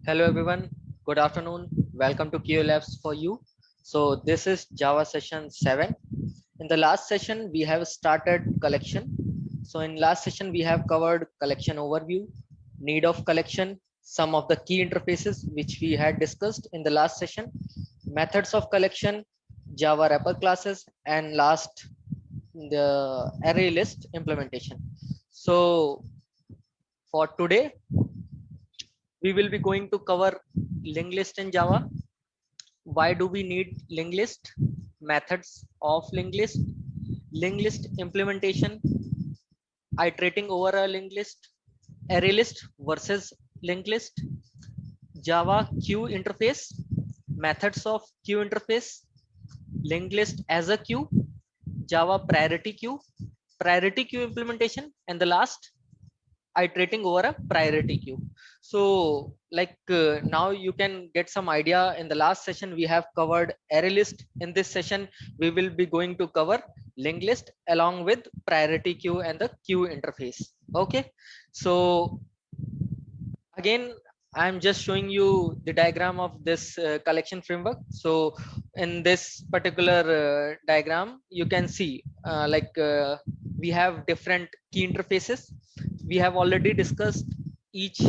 Hello everyone, good afternoon. Welcome to QA Labs for you. So this is Java session 7. In the last session we have started collection. So in last session we have covered collection overview, need of collection, some of the key interfaces which we had discussed in the last session, methods of collection, Java wrapper classes, and last the array list implementation. So for today we will be going to cover linked list in Java. Why do we need linked list? Methods of linked list implementation, iterating over a linked list, array list versus linked list, Java queue interface, methods of queue interface, linked list as a queue, Java priority queue implementation, and the last iterating over a priority queue. So now you can get some idea. In the last session we have covered array list. In this session we will be going to cover linked list along with priority queue and the queue interface. Okay, so again I'm just showing you the diagram of this collection framework. So in this particular diagram you can see we have different key interfaces. We have already discussed each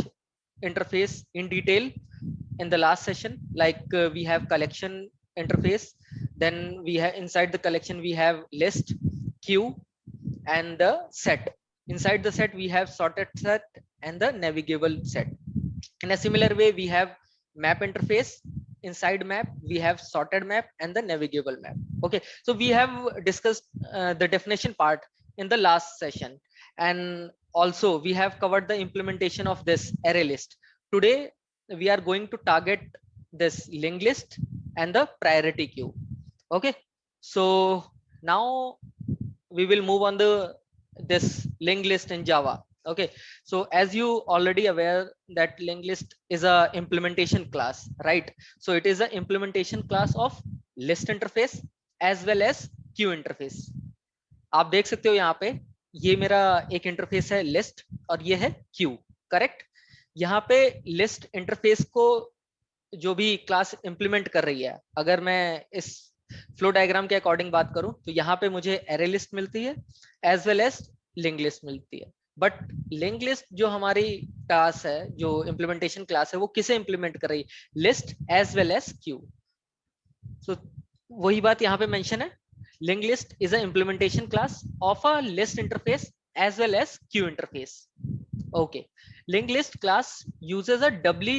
interface in detail in the last session. We have collection interface, then we have inside the collection we have list, queue, and the set. Inside the set we have sorted set and the navigable set. In a similar way we have map interface. Inside map we have sorted map and the navigable map. Okay, so we have discussed the definition part in the last session, and also we have covered the implementation of this array list. Today we are going to target this linked list and the priority queue. Okay, so now we will move on the this linked list in Java. Okay, so as you already aware that linked list is a implementation class, right? So it is a implementation class of list interface as well as queue interface. आप देख सकते हो यहाँ पे ये मेरा एक interface है लिस्ट और ये है क्यू, करेक्ट? यहाँ पे लिस्ट इंटरफेस को जो भी क्लास इंप्लीमेंट कर रही है, अगर मैं इस फ्लो डायग्राम के अकॉर्डिंग बात करूं तो यहाँ पे मुझे एरे लिस्ट मिलती है as well as link list मिलती है. बट लिंक लिस्ट जो हमारी क्लास है, जो इंप्लीमेंटेशन क्लास है, वो किसे इंप्लीमेंट कर रही है? List as well as queue. So वही बात यहाँ पे मेंशन है. Link list is a implementation class of a list interface as well as queue interface. Okay, linked list class uses a doubly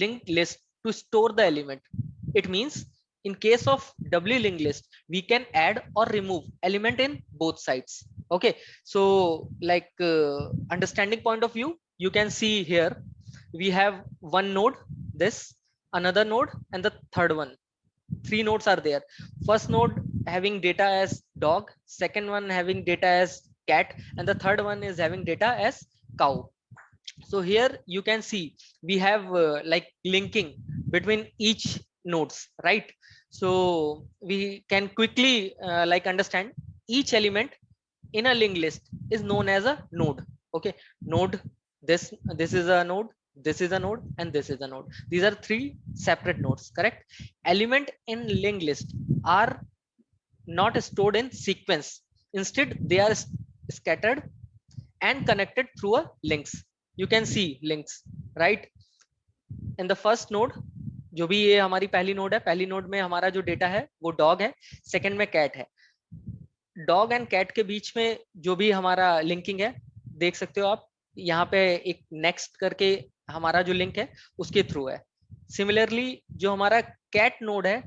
linked list to store the element. It means in case of doubly linked list we can add or remove element in both sides. Okay, so understanding point of view, you can see here we have one node, this another node, and the third one. Three nodes are there. First node having data as dog, second one having data as cat, and the third one is having data as cow. So here you can see we have linking between each nodes, right? So we can quickly understand each element in a linked list is known as a node. Okay, node, this is a node, this is a node, and this is a node. These are three separate nodes, correct? Element in linked list are not stored in sequence. Instead they are scattered and connected through a links. You can see links, right? In the first node, जो भी ये हमारी पहली node है, पहली node में हमारा जो डेटा है वो डॉग है, सेकंड में कैट है. डॉग एंड कैट के बीच में जो भी हमारा लिंकिंग है, देख सकते हो आप यहाँ पे एक नेक्स्ट करके हमारा जो लिंक है उसके थ्रू है. सिमिलरली जो हमारा कैट नोड है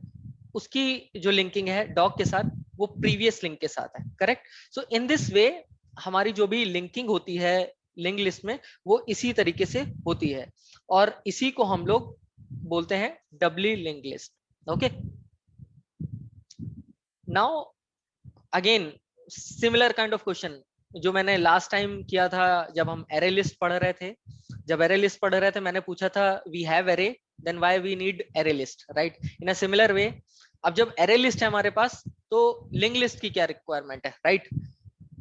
उसकी जो लिंकिंग है डॉग के साथ वो प्रीवियस लिंक के साथ है, करेक्ट? सो इन दिस वे हमारी जो भी लिंकिंग होती है लिंक लिस्ट में वो इसी तरीके से होती है, और इसी को हम लोग बोलते हैं doubly link list. Okay, now again similar kind of question जो मैंने लास्ट टाइम किया था जब हम एरे लिस्ट पढ़ रहे थे. जब एरे लिस्ट पढ़ रहे थे मैंने पूछा था we have array then why we need array list, right? In a similar way अब जब एरे लिस्ट है हमारे पास तो लिंक लिस्ट की क्या रिक्वायरमेंट है, राइट?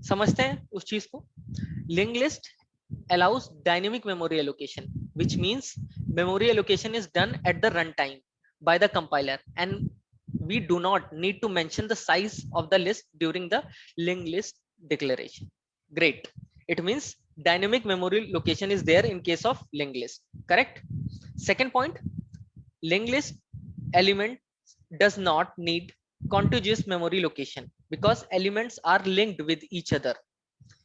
समझते हैं उस चीज को. Link list allows dynamic memory allocation, which means memory allocation is done at the runtime by the compiler, and we do not need to mention the size of the list during the linked list declaration. Great. It means dynamic memory location is there in case of linked list. Correct. Second point, linked list element does not need contiguous memory location because elements are linked with each other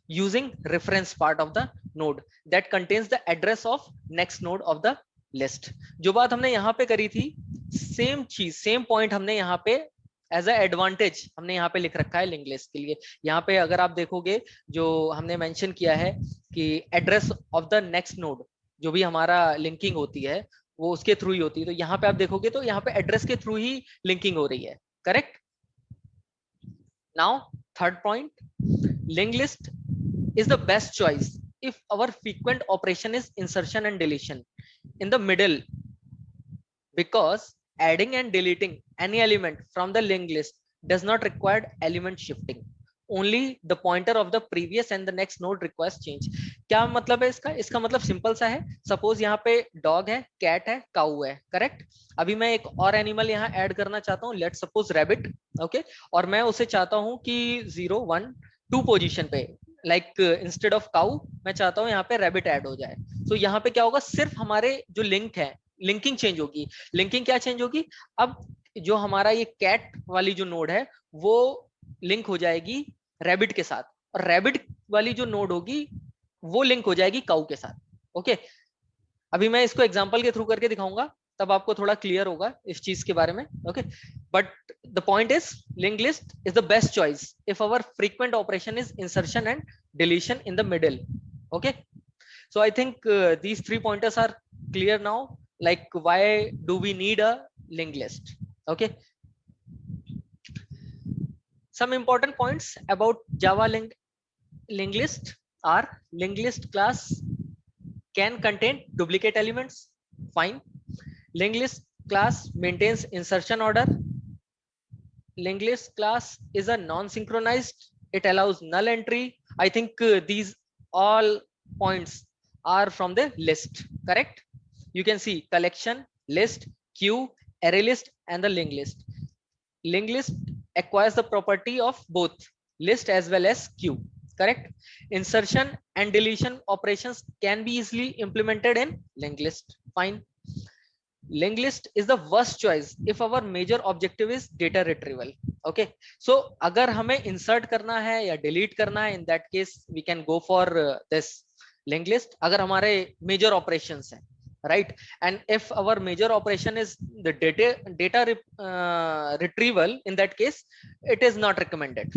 using reference part of the node that contains the address of next node of the list. जो बात हमने यहाँ पे करी थी, same चीज, same point हमने यहाँ पे एज अ एडवांटेज हमने यहाँ पे लिख रखा है लिंक लिस्ट के लिए. यहाँ पे अगर आप देखोगे जो हमने मेंशन किया है कि address of the next node, जो भी हमारा लिंकिंग होती है वो उसके थ्रू ही होती है. तो यहाँ पे आप देखोगे तो यहाँ पे एड्रेस के थ्रू ही लिंकिंग हो रही है. Correct. Now third point, link list is the best choice if our frequent operation is insertion and deletion in the middle, because adding and deleting any element from the linked list does not require element shifting. Only the pointer of the previous and the next node requires change. क्या मतलब है इसका? इसका मतलब simple सा है. Suppose यहाँ पे डॉग है, कैट है, काऊ है. करेक्ट. अभी मैं एक और एनिमल यहाँ ऐड करना चाहता हूँ, लेट सपोज रैबिट. ओके. और मैं उसे चाहता हूँ कि 0 1 2 पोजीशन पे, लाइक इंस्टेड ऑफ काउ मैं चाहता हूँ यहाँ पे रैबिट ऐड हो जाए. तो यहाँ पे क्या होगा, सिर्फ हमारे जो लिंक है, लिंकिंग चेंज होगी. लिंकिंग क्या चेंज होगी? अब जो हमारा ये कैट वाली जो नोड है वो लिंक हो जाएगी रैबिट के साथ, और रैबिट वाली जो नोड होगी वो लिंक हो जाएगी काउ के साथ. ओके. अभी मैं इसको एग्जांपल के थ्रू करके दिखाऊंगा, तब आपको थोड़ा क्लियर होगा इस चीज के बारे में. Okay. But the point is, linked list is the best choice if our frequent operation is insertion and deletion in the middle. Okay. So I think these 3 pointers are clear now, like why do we need a linked list. Okay. Some important points about Java linked list are: linked list class can contain duplicate elements. Fine. Linked list class maintains insertion order. Linked list class is a non-synchronized. It allows null entry. I think these all points are from the list. Correct. You can see collection, list, queue, array list, and the linked list. Linked list acquires the property of both list as well as queue. Correct. Insertion and deletion operations can be easily implemented in linked list. Fine. Linked list is the worst choice if our major objective is data retrieval. Okay. So अगर हमें insert करना है या delete करना है, in that case we can go for this linked list. अगर हमारे major operations हैं, right? And if our major operation is the data retrieval, in that case it is not recommended.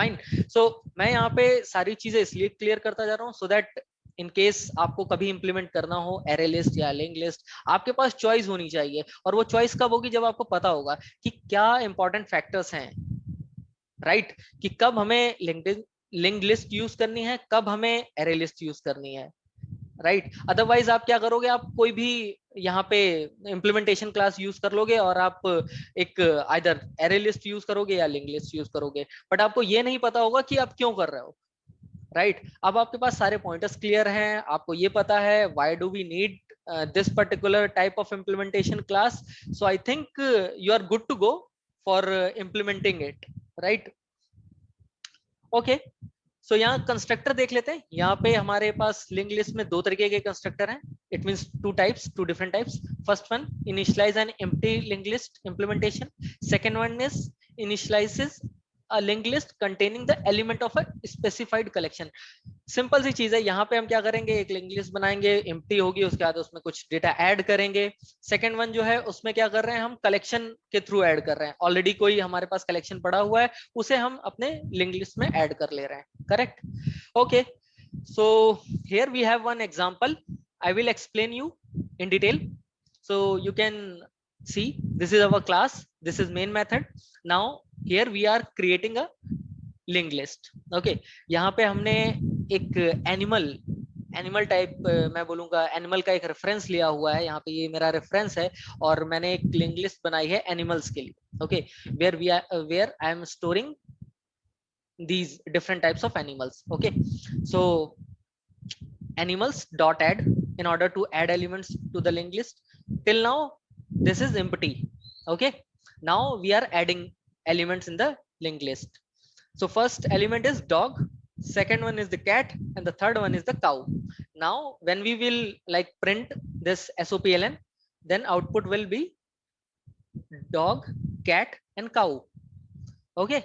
Fine. So मैं यहाँ पे सारी चीजें इसलिए clear करता जा रहा हूँ so that इन केस आपको कभी इंप्लीमेंट करना हो एरे लिस्ट या लिंक लिस्ट, आपके पास चॉइस होनी चाहिए. और वो चॉइस कब होगी? जब आपको पता होगा कि क्या इंपॉर्टेंट फैक्टर्स हैं, राइट? कि कब हमें लिंक लिस्ट यूज करनी है, कब हमें एरे लिस्ट यूज करनी है, राइट? अदरवाइज आप क्या करोगे, आप कोई भी यहाँ पे इंप्लीमेंटेशन क्लास यूज कर लोगे और आप एक आइदर एरे लिस्ट यूज करोगे या लिंक लिस्ट यूज करोगे, बट आपको ये नहीं पता होगा कि आप क्यों कर रहे हो. राइट. अब आपके पास सारे पॉइंटर्स क्लियर हैं, आपको ये पता है why do we need this particular type of implementation class. So I think you are good to go for implementing it. Right. Okay. So यहाँ कंस्ट्रक्टर देख लेते हैं. यहाँ पे हमारे पास लिंक लिस्ट में 2 तरीके के कंस्ट्रक्टर हैं. It means 2 types, 2 different types. First one, initialize an empty link list implementation. Second one is initializes a linked list containing the element of a specified collection. Simple सी चीज है. यहाँ पे हम क्या करेंगे, एक लिंक लिस्ट बनाएंगे, एम्प्टी होगी, उसके बाद उसमें कुछ डेटा ऐड करेंगे. सेकंड वन जो है उसमें क्या कर रहे हैं, हम कलेक्शन के थ्रू ऐड कर रहे हैं. ऑलरेडी कोई हमारे पास कलेक्शन पड़ा हुआ है, उसे हम अपने लिंक लिस्ट में ऐड कर ले रहे हैं. Correct. Okay. So here we have one example. I will explain you in detail. So you can see, this is our class, this is main method. Now here we are creating a linked list. Okay. यहाँ पे हमने एक animal type, मैं बोलूंगा animal का एक reference लिया हुआ है. यहाँ पे ये मेरा रेफरेंस है और मैंने एक लिंक लिस्ट बनाई है एनिमल्स के लिए. Okay. where I am storing these different types of animals. Okay. So animals dot add in order to add elements to the linked list. Till now this is empty. Okay, now we are adding elements in the linked list. So first element is dog, second one is the cat, and the third one is the cow. Now when we will like print this SOPLN, then output will be dog, cat, and cow. Okay,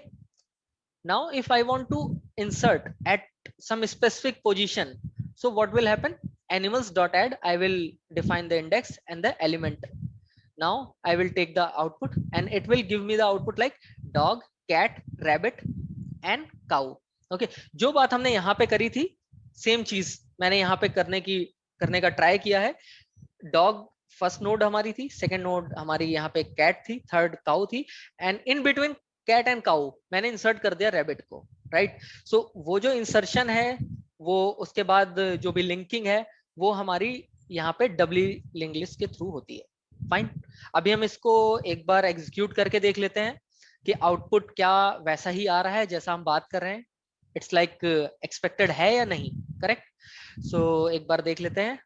now if I want to insert at some specific position, so what will happen? Animals dot add, I will define the index and the element. Now I will take the output and it will give me the output like dog, cat, rabbit and cow. Okay, जो बात हमने यहाँ पे करी थी same चीज मैंने यहाँ पे करने का ट्राई किया है. डॉग फर्स्ट नोड हमारी थी, सेकंड नोड हमारी यहाँ पे कैट थी, थर्ड काउ थी, and in between cat and cow मैंने इंसर्ट कर दिया रैबिट को. राइट, सो वो जो इंसर्शन है वो उसके बाद जो भी लिंकिंग है वो हमारी यहाँ पे डब्ली लिंक लिस्ट के थ्रू होती है. फाइन, अभी हम इसको एक बार एग्जीक्यूट करके देख लेते हैं कि आउटपुट क्या वैसा ही आ रहा है जैसा हम बात कर रहे हैं. इट्स लाइक एक्सपेक्टेड है या नहीं. करेक्ट, सो एक बार देख लेते हैं.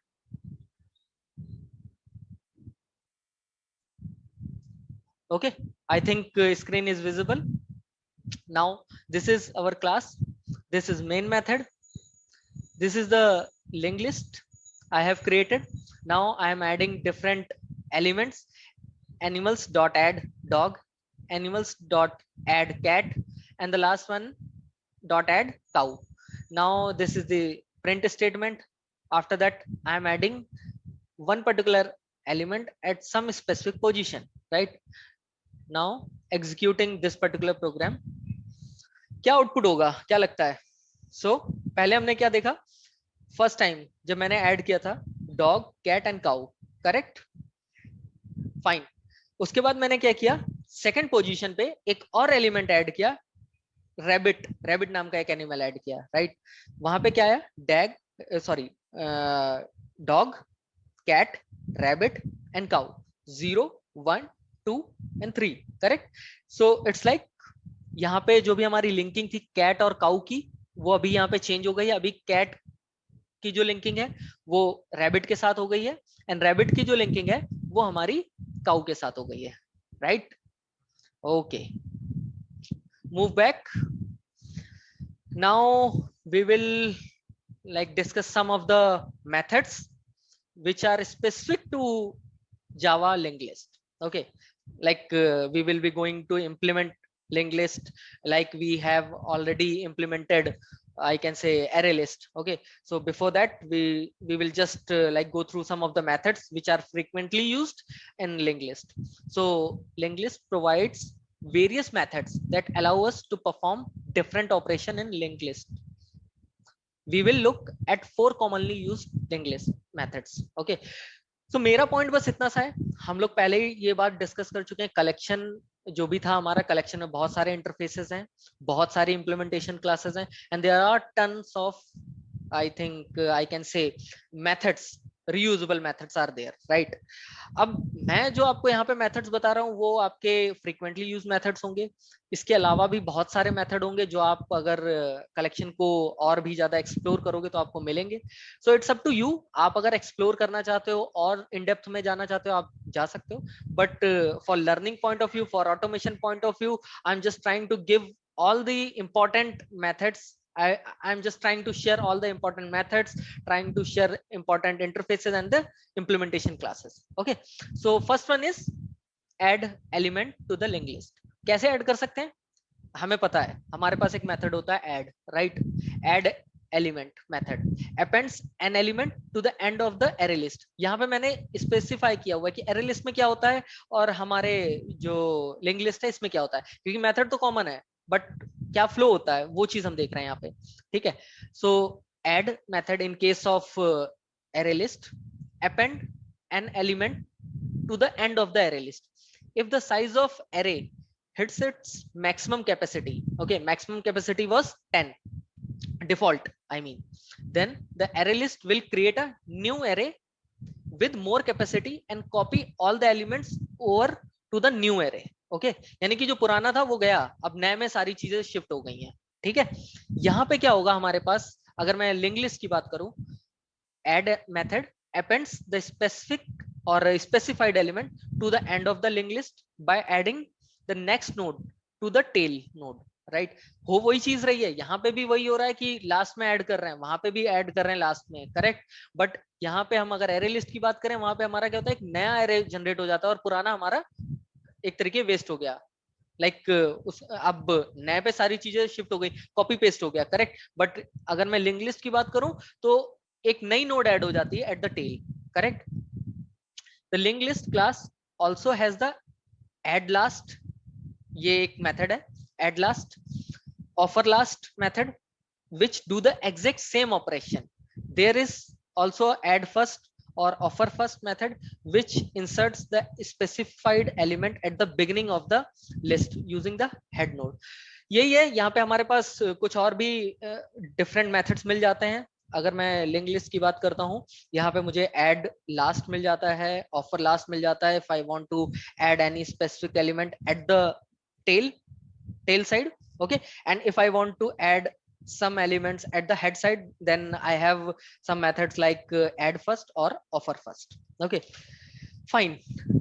Okay, I think screen is visible now. This is our class, this is main method, this is the linked list I have created. Now I am adding different elements. Animals dot add dog, animals dot add cat, and the last one dot add cow. Now this is the print statement. After that I am adding one particular element at some specific position. Right, now executing this particular program. क्या output होगा, क्या लगता है? सो पहले हमने क्या देखा, first time जब मैंने ऐड किया था dog, cat and cow. Correct, fine. उसके बाद मैंने क्या किया, सेकंड पोजीशन पे एक और एलिमेंट ऐड किया, रैबिट. रैबिट नाम का एक एनिमल ऐड किया. राइट, वहां पे क्या आया, dog, cat, rabbit and cow. 0, 1, 2 and 3. Correct, so it's like यहाँ पे जो भी हमारी लिंकिंग थी कैट और काउ की वो अभी यहाँ पे चेंज हो गई है. अभी कैट की जो लिंकिंग है वो रैबिट के साथ हो गई है, एंड रैबिट की जो लिंकिंग है वो हमारी काउ के साथ हो गई है. Right, okay, move back. Now we will like discuss some of the methods which are specific to Java linked list. Okay, like we will be going to implement linked list like we have already implemented, I can say, array list. Okay, so before that we will just like go through some of the methods which are frequently used in linked list. So linked list provides various methods that allow us to perform different operation in linked list. We will look at 4 commonly used linked list methods. Okay, so मेरा point बस इतना सा है. हम लोग पहले ही ये बात डिस्कस कर चुके हैं. कलेक्शन जो भी था हमारा, कलेक्शन में बहुत सारे इंटरफेसेस हैं, बहुत सारी इंप्लीमेंटेशन क्लासेस हैं, and there are tons of, I think I can say, methods, reusable methods are there. right, अब मैं जो आपको यहाँ पे मेथड्स बता रहा हूँ वो आपके फ्रीक्वेंटली यूज मेथड्स होंगे. इसके अलावा भी बहुत सारे मेथड होंगे जो आप अगर कलेक्शन को और भी ज्यादा एक्सप्लोर करोगे तो आपको मिलेंगे. So it's up to you, आप अगर एक्सप्लोर करना चाहते हो और इन डेप्थ में जाना चाहते हो आप जा सकते हो. But for learning point of view, for automation point of view, I am just trying to give all the important methods. I'm just trying to share all the important methods, trying to share important interfaces and the implementation classes. Okay, so first one is add element to the linked list. कैसे add कर सकते हैं, हमें पता है हमारे पास एक method होता है add. right, add element method appends an element to the end of the array list. यहाँ पे मैंने स्पेसिफाई किया हुआ है कि array list में क्या होता है और हमारे जो लिंक लिस्ट है इसमें क्या होता है, क्योंकि मेथड तो कॉमन है बट क्या फ्लो होता है वो चीज हम देख रहे हैं यहाँ पे. ठीक है, सो add method in case of array list append an element to the end of the array list if the size of array hits its maximum capacity. Okay, maximum capacity was 10 default, I mean, then the array list will create a new array with more capacity and copy all the elements over to the new array. Okay, यानी कि जो पुराना था वो गया, अब नए में सारी चीजें शिफ्ट हो गई हैं. ठीक है, यहाँ पे क्या होगा हमारे पास, अगर मैं लिंक लिस्ट की बात करूं add method appends the specific or a specified element to the end of the linked list by adding the next node to the tail node, right हो वही चीज रही है, यहाँ पे भी वही हो रहा है कि लास्ट में ऐड कर रहे हैं, वहां पे भी ऐड कर रहे हैं लास्ट में, करेक्ट। बट यहाँ पे हम अगर एरे लिस्ट की बात करें, वहां पे हमारा क्या होता है, एक नया एरे जनरेट हो जाता है और पुराना हमारा एक तरीके वेस्ट हो गया, लाइक उस अब नए पे सारी चीजें शिफ्ट हो गई, कॉपी पेस्ट हो गया, करेक्ट। बट अगर मैं लिंक लिस्ट की बात करूं तो एक नई नोड ऐड हो जाती है at the tail, correct. The link list class also has the add last, ये एक मेथड है add last, offer last method which do the exact same operation. There is also add first or offer first method which inserts the specified element at the beginning of the list using the head node. यही है, यहाँ पे हमारे पास कुछ और भी different methods मिल जाते हैं। अगर मैं लिंक लिस्ट की बात करता हूँ, यहाँ पे मुझे add last मिल जाता है, offer last मिल जाता है, if I want to add any specific element at the tail side, okay, and if I want to add some elements at the head side, then I have some methods like add first or offer first, okay fine।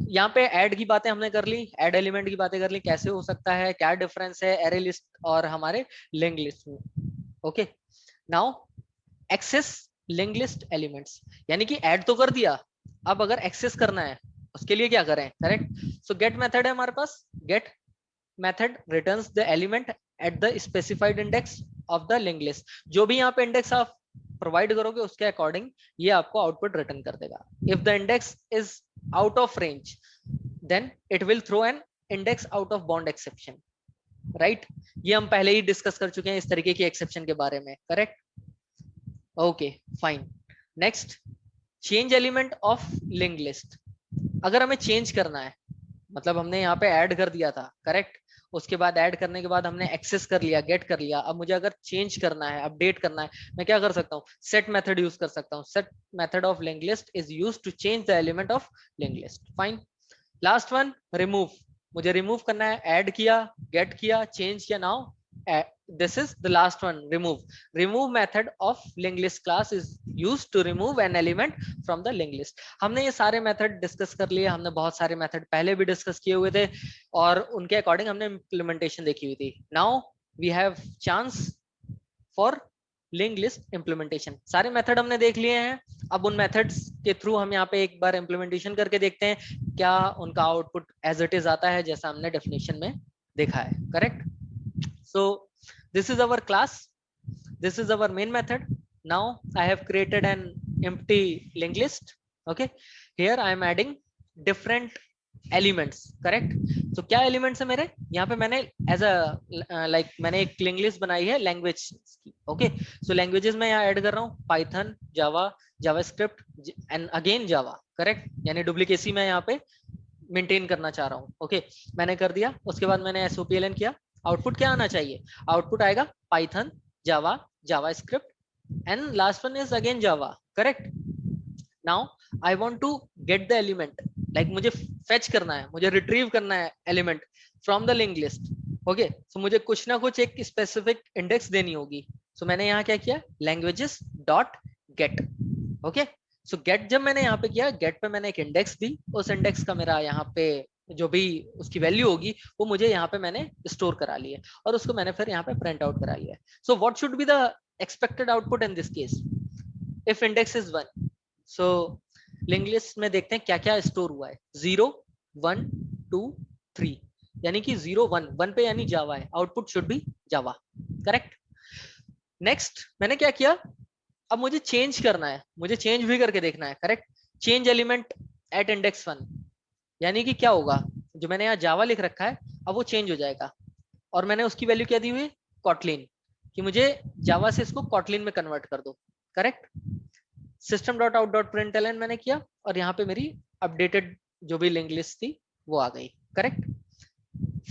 यहाँ पे add की बातें हमने कर ली, add element की बातें कर ली, कैसे हो सकता है, क्या डिफरेंस है array list और हमारे linked list में, okay। now access linked list elements, यानी कि add तो कर दिया, अब अगर access करना है उसके लिए क्या करें, करेक्ट। so get मेथड है हमारे पास, get method returns the element at the specified index of the linked list। जो भी यहाँ पे इंडेक्स आप प्रोवाइड करोगे उसके अकॉर्डिंग ये आपको आउटपुट रिटर्न कर देगा। If the index is out of range then it will throw an index out of bound exception, right. ये हम पहले ही डिस्कस कर चुके हैं इस तरीके की एक्सेप्शन के बारे में, correct. Okay fine. Next, change element of linked list. अगर हमें चेंज करना है, मतलब हमने यहाँ पे ऐड कर दिया था, करेक्ट, उसके बाद ऐड करने के बाद हमने एक्सेस कर लिया, गेट कर लिया, अब मुझे अगर चेंज करना है, अपडेट करना है, मैं क्या कर सकता हूँ, सेट मेथड यूज कर सकता हूँ। Set method of linked list is used to change the element of linked list, fine. Last one, remove. मुझे रिमूव करना है, ऐड किया, गेट किया, चेंज किया, now this is the last one, remove। remove method of linked list class is used to remove an element from the linked list। हमने ये सारे method discuss कर लिए, हमने बहुत सारे मेथड पहले भी डिस्कस किए हुए थे और उनके अकॉर्डिंग हमने इम्प्लीमेंटेशन देखी हुई थी। Now we have chance for linked list implementation. सारे मेथड हमने देख लिए हैं, अब उन मेथड्स के थ्रू हम यहाँ पे एक बार इम्प्लीमेंटेशन करके देखते हैं क्या उनका आउटपुट एज इट इज आता है जैसा हमने डेफिनेशन में देखा है, correct. So this is our class, this is our main method। now I have created an empty linked list, okay। here I am adding different elements, correct। so क्या elements है मेरे यहाँ पे, मैंने as a like मैंने एक linked list बनाई है language की, okay। so languages में यहाँ ऐड कर रहा हूँ Python, Java, JavaScript and again Java, correct। यानी डुप्लीकेसी मैं यहाँ पे मेंटेन करना चाह रहा हूँ, ओके मैंने कर दिया। उसके बाद मैंने SOPLN किया, आउटपुट क्या आना चाहिए, आउटपुट आएगा Python, Java, JavaScript and last one is again Java, correct. Now I want to get the element, like मुझे फेच करना है, मुझे रिट्रीव करना है element from the linked list, okay. So मुझे कुछ ना कुछ एक स्पेसिफिक इंडेक्स देनी होगी। सो मैंने यहाँ क्या किया, लैंग्वेजेस डॉट गेट, ओके। सो गेट जब मैंने यहाँ पे किया, गेट पे मैंने एक इंडेक्स दी, उस इंडेक्स का मेरा यहाँ पे जो भी उसकी वैल्यू होगी वो मुझे यहाँ पे मैंने स्टोर करा ली है और उसको मैंने फिर यहाँ पे प्रिंट आउट करा लिया है। So what should be the expected output in this case, if index is 1। So linked list में देखते हैं क्या क्या स्टोर हुआ है, 0 1 2 3, यानी कि 0 1 1 पे यानी जावा है, output should be Java, correct. Next मैंने क्या किया, अब मुझे चेंज करना है, मुझे चेंज भी करके देखना है, correct. Change element at index 1, यानी कि क्या होगा, जो मैंने यहाँ जावा लिख रखा है अब वो चेंज हो जाएगा और मैंने उसकी वैल्यू क्या दी हुई, कॉटलिन, कि मुझे जावा से इसको कॉटलिन में कन्वर्ट कर दो, correct. System dot out dot println मैंने किया और यहाँ पे मेरी अपडेटेड जो भी लिंक लिस्ट थी वो आ गई, करेक्ट,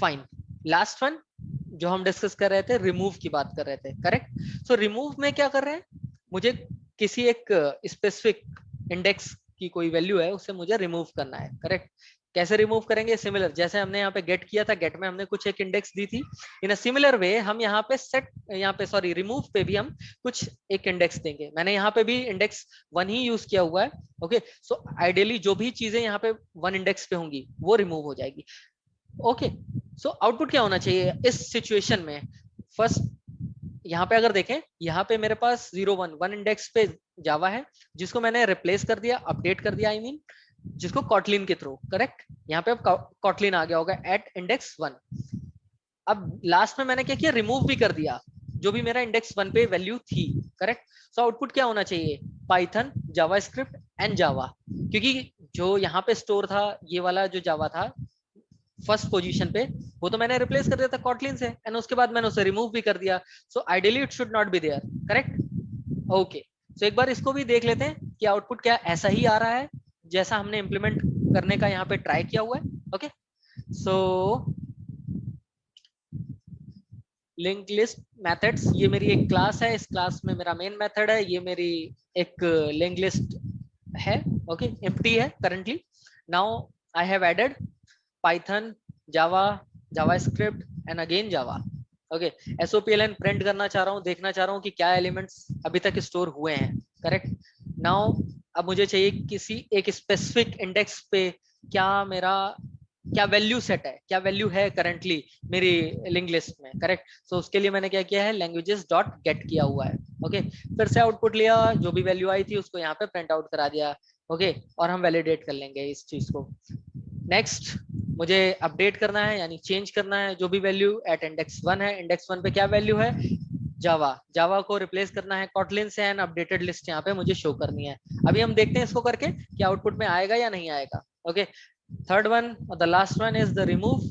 फाइन। लास्ट वन जो हम डिस्कस कर रहे थे, रिमूव की बात कर रहे थे, करेक्ट। सो रिमूव में क्या कर रहे हैं, मुझे किसी एक स्पेसिफिक इंडेक्स की कोई वैल्यू है उसे मुझे रिमूव करना है, करेक्ट। कैसे रिमूव करेंगे? सिमिलर जैसे हमने यहाँ पे गेट किया था, गेट में हमने कुछ एक इंडेक्स दी थी, इन अ सिमिलर वे हम यहाँ पे सेट, यहाँ पे सॉरी रिमूव पे भी हम कुछ एक इंडेक्स देंगे। मैंने यहाँ पे भी इंडेक्स 1 ही यूज किया हुआ है। ओके, सो आइडियली जो भी चीजें यहाँ पे 1 इंडेक्स पे होंगी वो रिमूव हो जाएगी। ओके, सो आउटपुट क्या होना चाहिए इस सिचुएशन में? फर्स्ट यहाँ पे अगर देखें, यहाँ पे मेरे पास 0 1 इंडेक्स पे जावा है, जिसको मैंने रिप्लेस कर दिया, अपडेट कर दिया, आई मीन जिसको कॉटलिन के थ्रू, करेक्ट। यहाँ पे अब कॉटलिन आ गया होगा एट इंडेक्स 1। अब लास्ट में मैंने क्या किया, रिमूव भी कर दिया जो भी मेरा इंडेक्स 1 पे वैल्यू थी, करेक्ट। सो आउटपुट क्या होना चाहिए? पाइथन जावास्क्रिप्ट एंड जावा, क्योंकि जो यहाँ पे स्टोर था, ये वाला जो जावा था फर्स्ट पोजीशन पे, वो तो मैंने रिप्लेस कर दिया था कॉटलिन से, एंड उसके बाद मैंने उसे रिमूव भी कर दिया। So ideally it should not be there, correct. Okay, so एक बार इसको भी देख लेते हैं कि आउटपुट क्या ऐसा ही आ रहा है जैसा हमने इंप्लीमेंट करने का यहाँ पे ट्राई किया हुआ है। Okay, so link list methods, ये मेरी एक क्लास है, इस क्लास में मेरा मेन मेथड है, ये मेरी एक लिंक लिस्ट है। ओके, एम्प्टी है currently. Now I have added Python, Java, JavaScript and again Java. Okay, SOPLN print करना चाह रहा हूँ, देखना चाह रहा हूँ कि क्या एलिमेंट्स अभी तक स्टोर हुए हैं, करेक्ट। नाउ अब मुझे चाहिए किसी एक स्पेसिफिक इंडेक्स पे क्या मेरा क्या वैल्यू सेट है, क्या वैल्यू है करंटली मेरी लिंक लिस्ट में, करेक्ट। सो उसके लिए मैंने क्या किया है, लैंग्वेजेस डॉट गेट किया हुआ है। ओके, फिर से आउटपुट लिया, जो भी वैल्यू आई थी उसको यहाँ पे प्रिंट आउट करा दिया। ओके, और हम वैलिडेट कर लेंगे इस चीज को। नेक्स्ट मुझे अपडेट करना है, यानी चेंज करना है जो भी वैल्यू एट इंडेक्स 1 है, इंडेक्स 1 पे क्या वैल्यू है, जावा, जावा को रिप्लेस करना है कॉटलिन से, एंड अपडेटेड लिस्ट यहाँ पे मुझे शो करनी है। अभी हम देखते हैं इसको करके कि आउटपुट में आएगा या नहीं आएगा। ओके, थर्ड वन और the last one is the remove,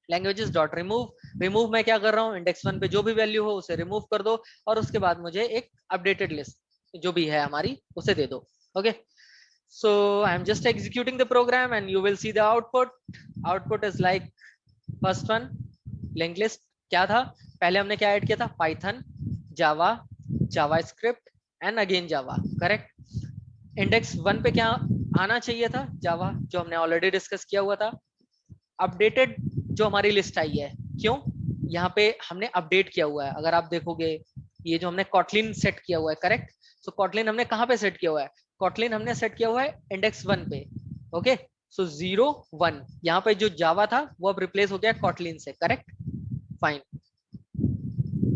languages dot remove. Remove में क्या कर रहा हूँ, इंडेक्स 1 पे जो भी वैल्यू हो उसे रिमूव कर दो, और उसके बाद मुझे एक अपडेटेड लिस्ट जो भी है हमारी उसे दे दो। Okay, so I'm just executing the program and you will see the output is like first one, linked list क्या था, पहले हमने क्या ऐड किया था, Python, Java, JavaScript and again Java, correct. Index 1 पे क्या आना चाहिए था, जावा, जो हमने ऑलरेडी डिस्कस किया हुआ था। अपडेटेड जो हमारी लिस्ट आई है, क्यों, यहाँ पे हमने अपडेट किया हुआ है। अगर आप देखोगे ये जो हमने कॉटलिन सेट किया हुआ है, करेक्ट। सो कॉटलिन हमने कहाँ पे सेट किया हुआ है, कॉटलिन हमने सेट किया हुआ है इंडेक्स 1 पे। ओके, सो 0 1 यहाँ पे जो जावा था वो अब रिप्लेस हो गया कॉटलिन से, करेक्ट, फाइन।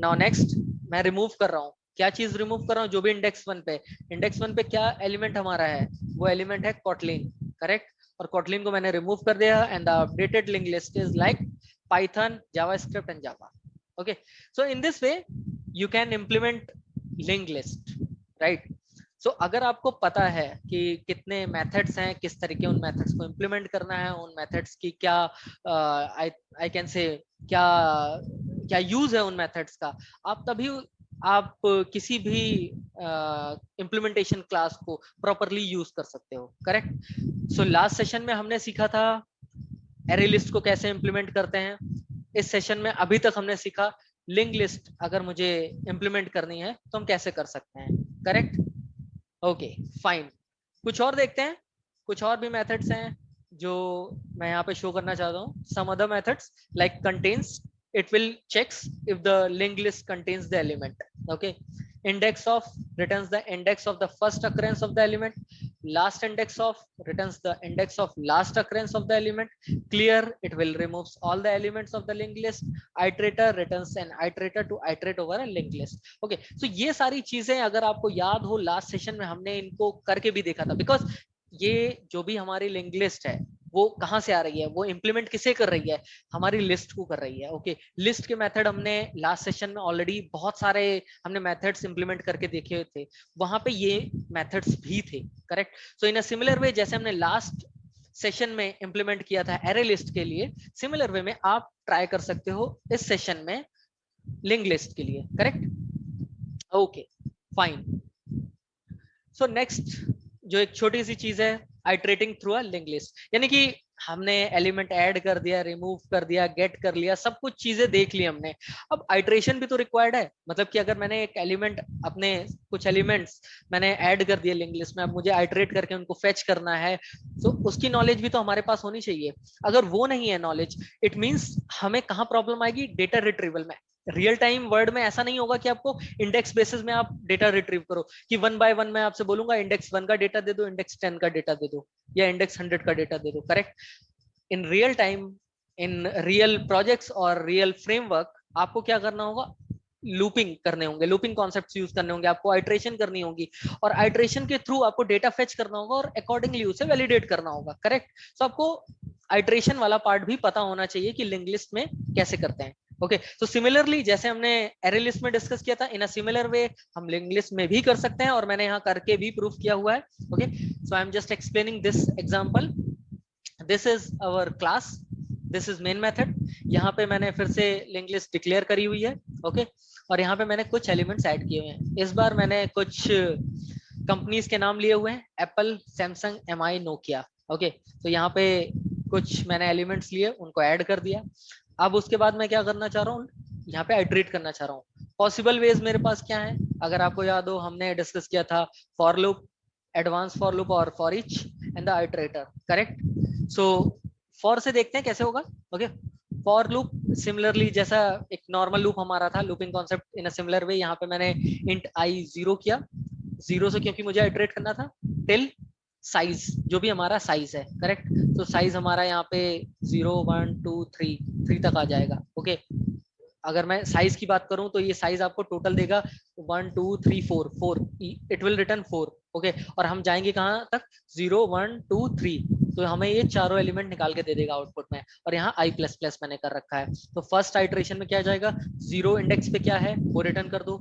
नाउ नेक्स्ट मैं रिमूव कर रहा हूँ, क्या चीज रिमूव कर रहा हूँ, जो भी इंडेक्स 1 पे, इंडेक्स 1 पे क्या एलिमेंट हमारा है, वो एलिमेंट है कॉटलिन, करेक्ट। और कॉटलिन को मैंने रिमूव कर दिया, and the updated link list is like Python, JavaScript and Java. Okay, so in this way you can implement link list, right. So अगर आपको पता है कि कितने मेथड्स हैं, किस तरीके उन मेथड्स को इम्प्लीमेंट करना है, उन मेथड्स की क्या आई कैन से क्या क्या यूज है उन मेथड्स का, आप तभी आप किसी भी इम्प्लीमेंटेशन क्लास को प्रॉपरली यूज कर सकते हो, करेक्ट। सो लास्ट सेशन में हमने सीखा था एरे लिस्ट को कैसे इम्प्लीमेंट करते हैं। इस सेशन में अभी तक हमने सीखा लिंक लिस्ट अगर मुझे इम्प्लीमेंट करनी है तो हम कैसे कर सकते हैं, करेक्ट। Okay, fine. कुछ और देखते हैं, कुछ और भी मेथड्स हैं जो मैं यहाँ पे शो करना चाहता हूँ। Some other methods like contains, it will checks if the linked list contains the element. Okay, index of returns the index of the first occurrence of the element, last index of returns the index of last occurrence of the element, clear it will removes all the elements of the linked list, iterator returns an iterator to iterate over a linked list. Okay, so ये सारी चीजें अगर आपको याद हो last session में हमने इनको करके भी देखा था, बिकॉज ये जो भी हमारी लिंक लिस्ट है वो कहाँ से आ रही है, वो इम्प्लीमेंट किसे कर रही है, हमारी लिस्ट को कर रही है। ओके, लिस्ट के मेथड हमने लास्ट सेशन में ऑलरेडी बहुत सारे हमने मेथड्स इम्प्लीमेंट करके देखे थे, वहां पे ये मेथड्स भी थे, correct. So in a similar वे जैसे हमने लास्ट सेशन में इम्प्लीमेंट किया था एरे लिस्ट के लिए, सिमिलर वे में आप ट्राई कर सकते हो इस सेशन में लिंक लिस्ट के लिए, correct. Okay, fine. So next जो एक छोटी सी चीज है, iterating through a link list, यानी कि हमने एलिमेंट ऐड कर दिया, रिमूव कर दिया, गेट कर लिया, सब कुछ चीजें देख ली हमने। अब आइट्रेशन भी तो रिक्वायर्ड है, मतलब कि अगर मैंने एक एलिमेंट, अपने कुछ एलिमेंट्स मैंने ऐड कर दिए लिंक लिस्ट में, अब मुझे आइट्रेट करके उनको फेच करना है, तो उसकी नॉलेज भी तो हमारे पास होनी चाहिए। अगर वो नहीं है नॉलेज, इट मींस हमें कहाँ प्रॉब्लम आएगी, डेटा रिट्रीवल में। रियल टाइम वर्ड में ऐसा नहीं होगा कि आपको इंडेक्स बेसिस में आप डेटा रिट्रीव करो, कि 1 बाय 1 मैं आपसे बोलूंगा इंडेक्स 1 का डेटा दे दो, इंडेक्स 10 का डेटा दे दो, या इंडेक्स 100 का डेटा दे दो, correct. In real time, in real projects और रियल फ्रेमवर्क, आपको क्या करना होगा, लूपिंग करने होंगे, लूपिंग कॉन्सेप्ट्स यूज करने होंगे, आपको आइट्रेशन करनी होगी, और आइट्रेशन के थ्रू आपको डेटा फेच करना होगा और अकॉर्डिंगली उसे वैलिडेट करना होगा, करेक्ट। तो आपको आइट्रेशन वाला पार्ट भी पता होना चाहिए कि लिंक लिस्ट में कैसे करते हैं। ओके, तो सिमिलरली जैसे हमने एरे लिस्ट में डिस्कस किया था, इन अ सिमिलर वे हम लिंक लिस्ट में भी कर सकते हैं, और मैंने यहाँ करके भी प्रूफ किया हुआ है। Okay, so I am just explaining this example. This is our class, this is main method. यहाँ पे मैंने फिर से लिंक लिस्ट डिक्लेयर करी हुई है। ओके, और यहाँ पे मैंने कुछ एलिमेंट्स ऐड किए हुए हैं। इस बार मैंने कुछ कंपनीज के नाम लिए हुए हैं, एप्पल, सैमसंग, एम आई, नोकिया। ओके, तो यहाँ पे कुछ मैंने एलिमेंट्स लिए, उनको ऐड कर दिया। अब उसके बाद मैं क्या करना चाह रहा हूँ, यहाँ पे आइट्रेट करना चाह रहा हूँ। पॉसिबल वेज मेरे पास क्या है, अगर आपको याद हो, हमने डिस्कस किया था for loop, advance for loop और for each and the iterator, correct. So for से देखते हैं कैसे होगा। ओके, फॉर लूप सिमिलरली जैसा एक नॉर्मल लूप हमारा था, looping concept in a similar वे, यहाँ पे मैंने इंट आई 0 किया, 0 से, क्योंकि मुझे आइट्रेट करना था, टिल साइज, जो भी हमारा साइज है, करेक्ट। तो साइज हमारा यहाँ पे 0 1 2 3 तक आ जाएगा। ओके, अगर मैं साइज की बात करूं तो ये साइज आपको टोटल देगा 1 2 3 4 4, इट विल रिटर्न 4। ओके, और हम जाएंगे कहाँ तक, 0 1 2 3, तो हमें ये चारों एलिमेंट निकाल के दे देगा आउटपुट में। और यहाँ आई प्लस प्लस मैंने कर रखा है, तो फर्स्ट आइट्रेशन में क्या जाएगा, 0 इंडेक्स पे क्या है वो रिटर्न कर दो,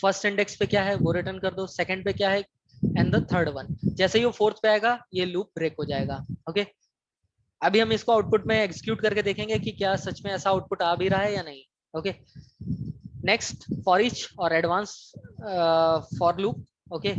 फर्स्ट इंडेक्स पे क्या है वो रिटर्न कर दो, सेकंड पे क्या है, एंड द थर्ड वन। जैसे ही वो फोर्थ पे आएगा, ये लूप ब्रेक हो जाएगा। ओके, अभी हम इसको आउटपुट में एग्जीक्यूट करके देखेंगे कि क्या सच में ऐसा आउटपुट आ भी रहा है या नहीं। ओके, नेक्स्ट फॉर ईच और एडवांस फॉर लूप। ओके,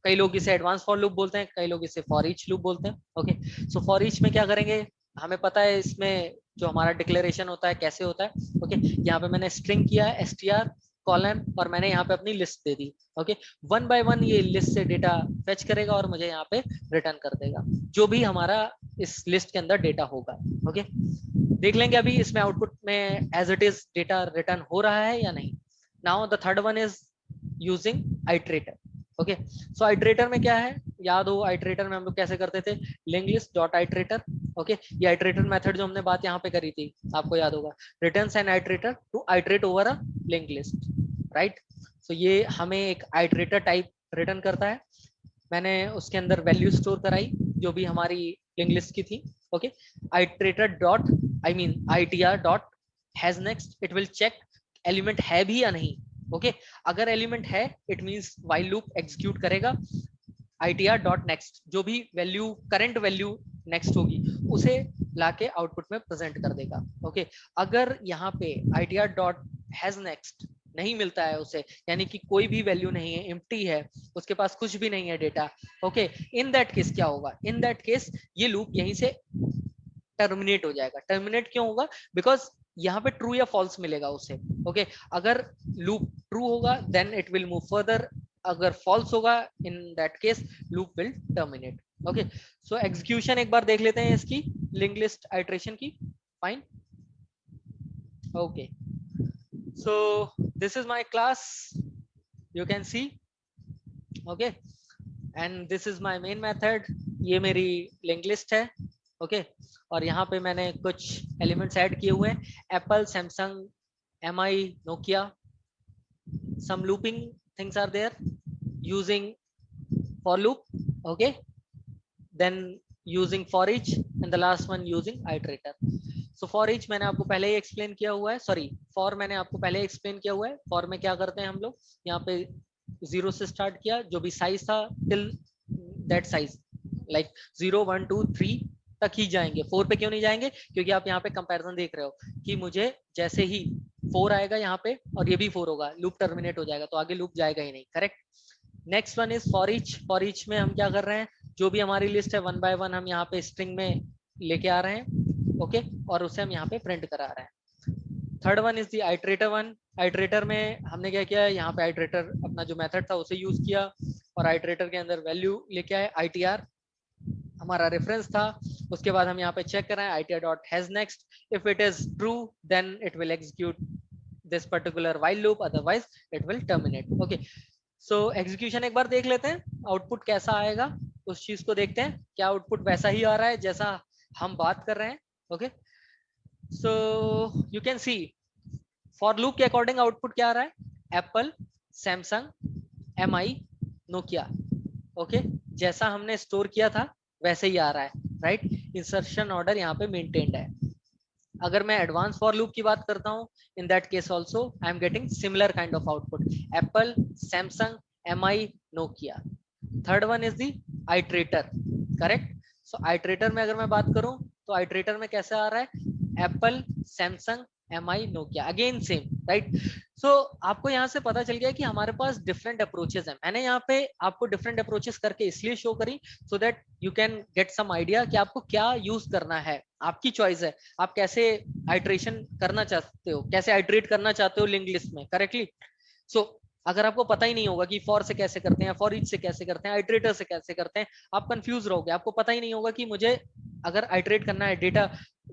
कई लोग इसे एडवांस फॉर लूप बोलते हैं, कई लोग इसे फॉर ईच लूप बोलते हैं। ओके, सो फॉर ईच में क्या करेंगे, हमें पता है इसमें जो हमारा डिक्लेरेशन होता है कैसे होता है। ओके, यहाँ पे मैंने स्ट्रिंग किया है str कॉलन, और मैंने यहाँ पे अपनी लिस्ट दे दी। ओके, 1 बाय 1 ये लिस्ट से डेटा फेच करेगा और मुझे यहाँ पे रिटर्न कर देगा जो भी हमारा इस लिस्ट के अंदर डेटा होगा। ओके, देख लेंगे अभी इसमें आउटपुट में as it is data return हो रहा है या नहीं। Now the third one is using iterator. Okay, so iterator में क्या है, याद हो आइट्रेटर में हम लोग कैसे करते थे, link list dot iterator. Okay, ये आइट्रेटर मेथड जो हमने बात यहाँ पे करी थी, आपको याद होगा, returns an iterator to iterate over a link list, right. So ये हमें एक आइट्रेटर टाइप रिटर्न करता है। मैंने उसके अंदर वैल्यू स्टोर कराई जो भी हमारी लिंक लिस्ट की थी। Okay, iterator dot, I mean ITR dot has next, it will check element है भी या नहीं। ओके, अगर एलिमेंट है, it means while loop execute करेगा, आईटीआर डॉट नेक्स्ट, जो भी वैल्यू, करंट वैल्यू नेक्स्ट होगी उसे लाके आउटपुट में प्रेजेंट कर देगा। ओके, अगर यहाँ पे आईटीआर डॉट हैज नेक्स्ट नहीं मिलता है उसे, यानी कि कोई भी वैल्यू नहीं है, एम्प्टी है, उसके पास कुछ भी नहीं है data. Okay, in that case क्या होगा, इन दैट केस ये लूप यहीं से टर्मिनेट हो जाएगा। टर्मिनेट क्यों होगा, बिकॉज यहाँ पे ट्रू या फॉल्स मिलेगा उसे। ओके, अगर लूप ट्रू होगा then it will move further, अगर फॉल्स होगा in that case loop will terminate. Okay, so execution एक बार देख लेते हैं इसकी, लिंक लिस्ट आइट्रेशन की। Fine, okay, so this is my class, you can see. Okay, and this is my main method, ये मेरी लिंक लिस्ट है। ओके, और यहाँ पे मैंने कुछ एलिमेंट्स ऐड किए हुए हैं, Apple, Samsung, M I, Nokia, some looping things are there using for loop. Okay, then using for each, and the last one using iterator. So for each मैंने आपको पहले ही एक्सप्लेन किया हुआ है, सॉरी for मैंने आपको पहले ही एक्सप्लेन किया हुआ है। for में क्या करते हैं हम लोग, यहाँ पे 0 से स्टार्ट किया, जो भी साइज था टिल दैट साइज, लाइक 0 1 2 3 तक ही जाएंगे, 4 पे क्यों नहीं जाएंगे, क्योंकि आप यहाँ पे कंपैरिजन देख रहे हो कि मुझे जैसे ही 4 आएगा यहाँ पे और ये भी 4 होगा, लूप टर्मिनेट हो जाएगा, तो आगे लूप जाएगा ही नहीं, correct. Next one is for each. For each में हम क्या कर रहे हैं, जो भी हमारी लिस्ट है 1 बाय 1 हम यहाँ पे स्ट्रिंग में लेके आ रहे हैं, ओके, और उसे हम यहाँ पे प्रिंट करा रहे हैं। Third one is the iterator one. Iterator में हमने क्या किया, यहाँ पे आइट्रेटर अपना जो मेथड था उसे यूज किया और आइट्रेटर के अंदर वैल्यू लेके आए, ITR हमारा रेफरेंस था। उसके बाद हम यहाँ पे चेक कर रहे हैं ITR dot has next, if it is true then it will execute this particular while loop, otherwise it will terminate. Okay, so execution एक बार देख लेते हैं, आउटपुट कैसा आएगा उस चीज को देखते हैं। क्या आउटपुट वैसा ही आ रहा है जैसा हम बात कर रहे हैं? Okay, so you can C for loop के अकॉर्डिंग आउटपुट क्या आ रहा है, Apple, Samsung, MI, Nokia. Okay, जैसा हमने स्टोर किया था वैसे ही आ रहा है, राइट। इंसर्शन ऑर्डर यहाँ पे मेंटेन्ड है। अगर मैं एडवांस फॉर लूप की बात करता हूँ, इन that case also I am getting similar kind of output, Apple, Samsung, MI, Nokia. Third one is the iterator, correct. So iterator में अगर मैं बात करूं तो आइट्रेटर में कैसे आ रहा है, Apple, Samsung, MI, Nokia, again same, right. So आपको यहाँ से पता चल गया कि हमारे पास डिफरेंट अप्रोचेस हैं। मैंने यहाँ पे आपको डिफरेंट अप्रोचेस करके इसलिए शो करी so that you can get some idea कि आपको क्या यूज करना है। आपकी चॉइस है, आप कैसे आइट्रेशन करना चाहते हो, कैसे आइट्रेट करना चाहते हो लिंक लिस्ट में करेक्टली। सो अगर आपको पता ही नहीं होगा कि फॉर से कैसे करते हैं, फॉर ईच से कैसे करते हैं, आइट्रेटर से कैसे करते हैं, आप कंफ्यूज रहोगे। आपको पता ही नहीं होगा कि मुझे अगर आइट्रेट करना है, डेटा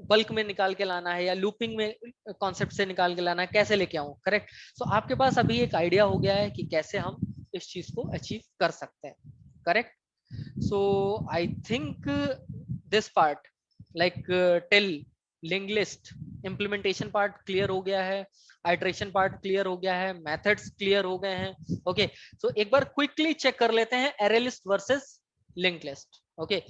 बल्क में निकाल के लाना है या लूपिंग में कॉन्सेप्ट से निकाल के लाना है, कैसे लेके आऊं, करेक्ट। सो आपके पास अभी एक आइडिया हो गया है कि कैसे हम इस चीज को अचीव कर सकते हैं, correct. So I think this part like till link list implementation part clear हो गया है, आइट्रेशन पार्ट क्लियर हो गया है, मेथड्स क्लियर हो गए हैं। ओके, सो एक बार क्विकली चेक कर लेते हैं array list versus link list. Okay,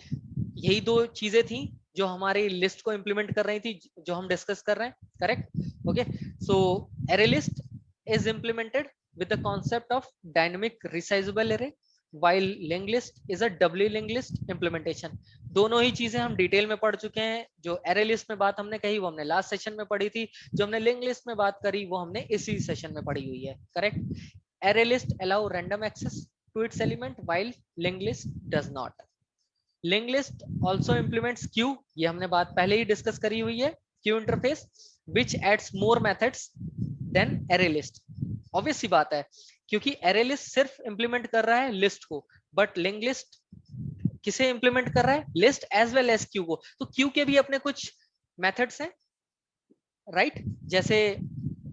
यही दो चीजें थी जो हमारी लिस्ट को इंप्लीमेंट कर रही थी, जो हम डिस्कस कर रहे हैं, correct. Okay, so array list is implemented with the concept of dynamic resizable array while linked list is a doubly linked list implementation। दोनों ही चीजें हम डिटेल में पढ़ चुके हैं। जो एरे लिस्ट में बात हमने कही वो हमने लास्ट सेशन में पढ़ी थी, जो हमने लिंक लिस्ट में बात करी वो हमने इसी सेशन में पढ़ी हुई है, correct. Array list allow random access to its element while linked list does not। Link list also implements queue, ये हमने बात पहले ही डिस्कस करी हुई है, queue interface which adds more methods than array list। Obvious सी बात है, क्योंकि एरे लिस्ट सिर्फ इंप्लीमेंट कर रहा है लिस्ट को, बट लिंक लिस्ट किसे इंप्लीमेंट कर रहा है, list as well as queue को। तो क्यू के भी अपने कुछ मेथड्स हैं, राइट, जैसे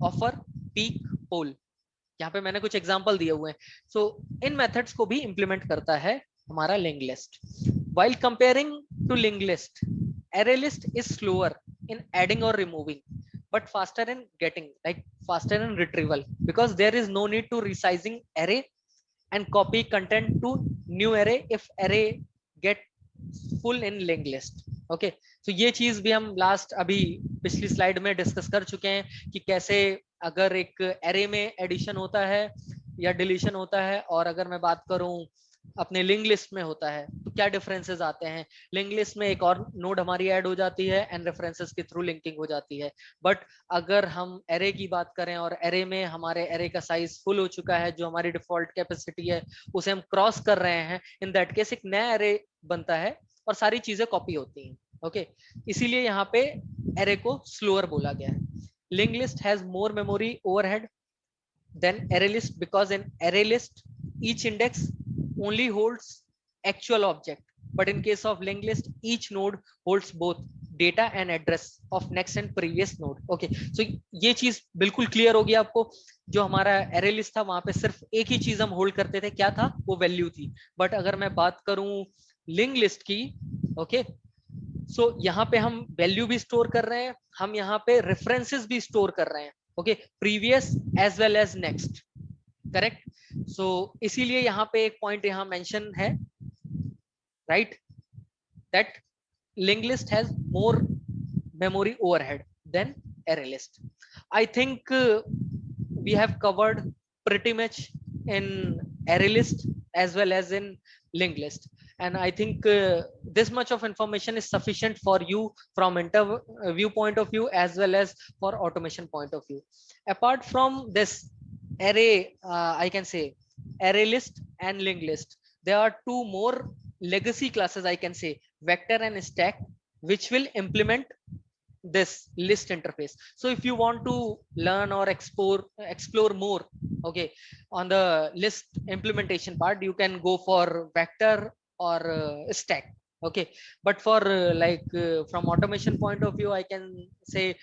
ऑफर, पीक, पोल। यहाँ पे मैंने कुछ एग्जांपल दिए हुए हैं। सो इन मेथड्स को भी इंप्लीमेंट करता है हमारा link list. While comparing to link list, array list is slower in adding और removing but faster in getting, like faster in retrieval, because there is no need to resizing array and copy content to new array if array get full in linked list। okay, so ये चीज भी हम last अभी पिछली slide में discuss कर चुके हैं कि कैसे अगर एक array में एडिशन होता है या डिलीशन होता है, और अगर मैं बात करूं अपने लिंक लिस्ट में होता है तो क्या डिफरेंसेस आते हैं। लिंक लिस्ट में एक और नोड हमारी ऐड हो जाती है एंड रेफरेंसेस के थ्रू लिंकिंग हो जाती है। बट अगर हम एरे की बात करें और एरे में हमारे एरे का साइज फुल हो चुका है, जो हमारी डिफॉल्ट कैपेसिटी है उसे हम क्रॉस कर रहे हैं, इन दैट केस एक नया एरे बनता है और सारी चीजें कॉपी होती हैं। ओके, इसीलिए यहाँ पे एरे को स्लोअर बोला गया है। Link list has more memory overhead than array list because in array list each index only holds actual object, but in case of linked list each node holds both data and address of next and previous node। okay, so ये चीज बिल्कुल clear होगी आपको। जो हमारा array list था वहां पे सिर्फ एक ही चीज हम होल्ड करते थे, क्या था वो, वैल्यू थी। बट अगर मैं बात करूं लिंक लिस्ट की, ओके, सो यहाँ पे हम वैल्यू भी स्टोर कर रहे हैं, हम यहाँ पे रेफरेंसेस भी स्टोर कर रहे हैं, okay, previous as well as next, correct. So इसीलिए यहाँ पे एक पॉइंट यहाँ मेंशन है, right, that link list has more memory overhead than array list। I think we have covered pretty much in array list as well as in linked list, and I think this much of information is sufficient for you from interview point of view as well as for automation point of view। Apart from this array, I can say array list and linked list, there are two more legacy classes, I can say, vector and stack, which will implement this list interface. So if you want to learn or explore more, okay, on the list implementation part, you can go for vector or stack. Okay, but for from automation point of view, I can say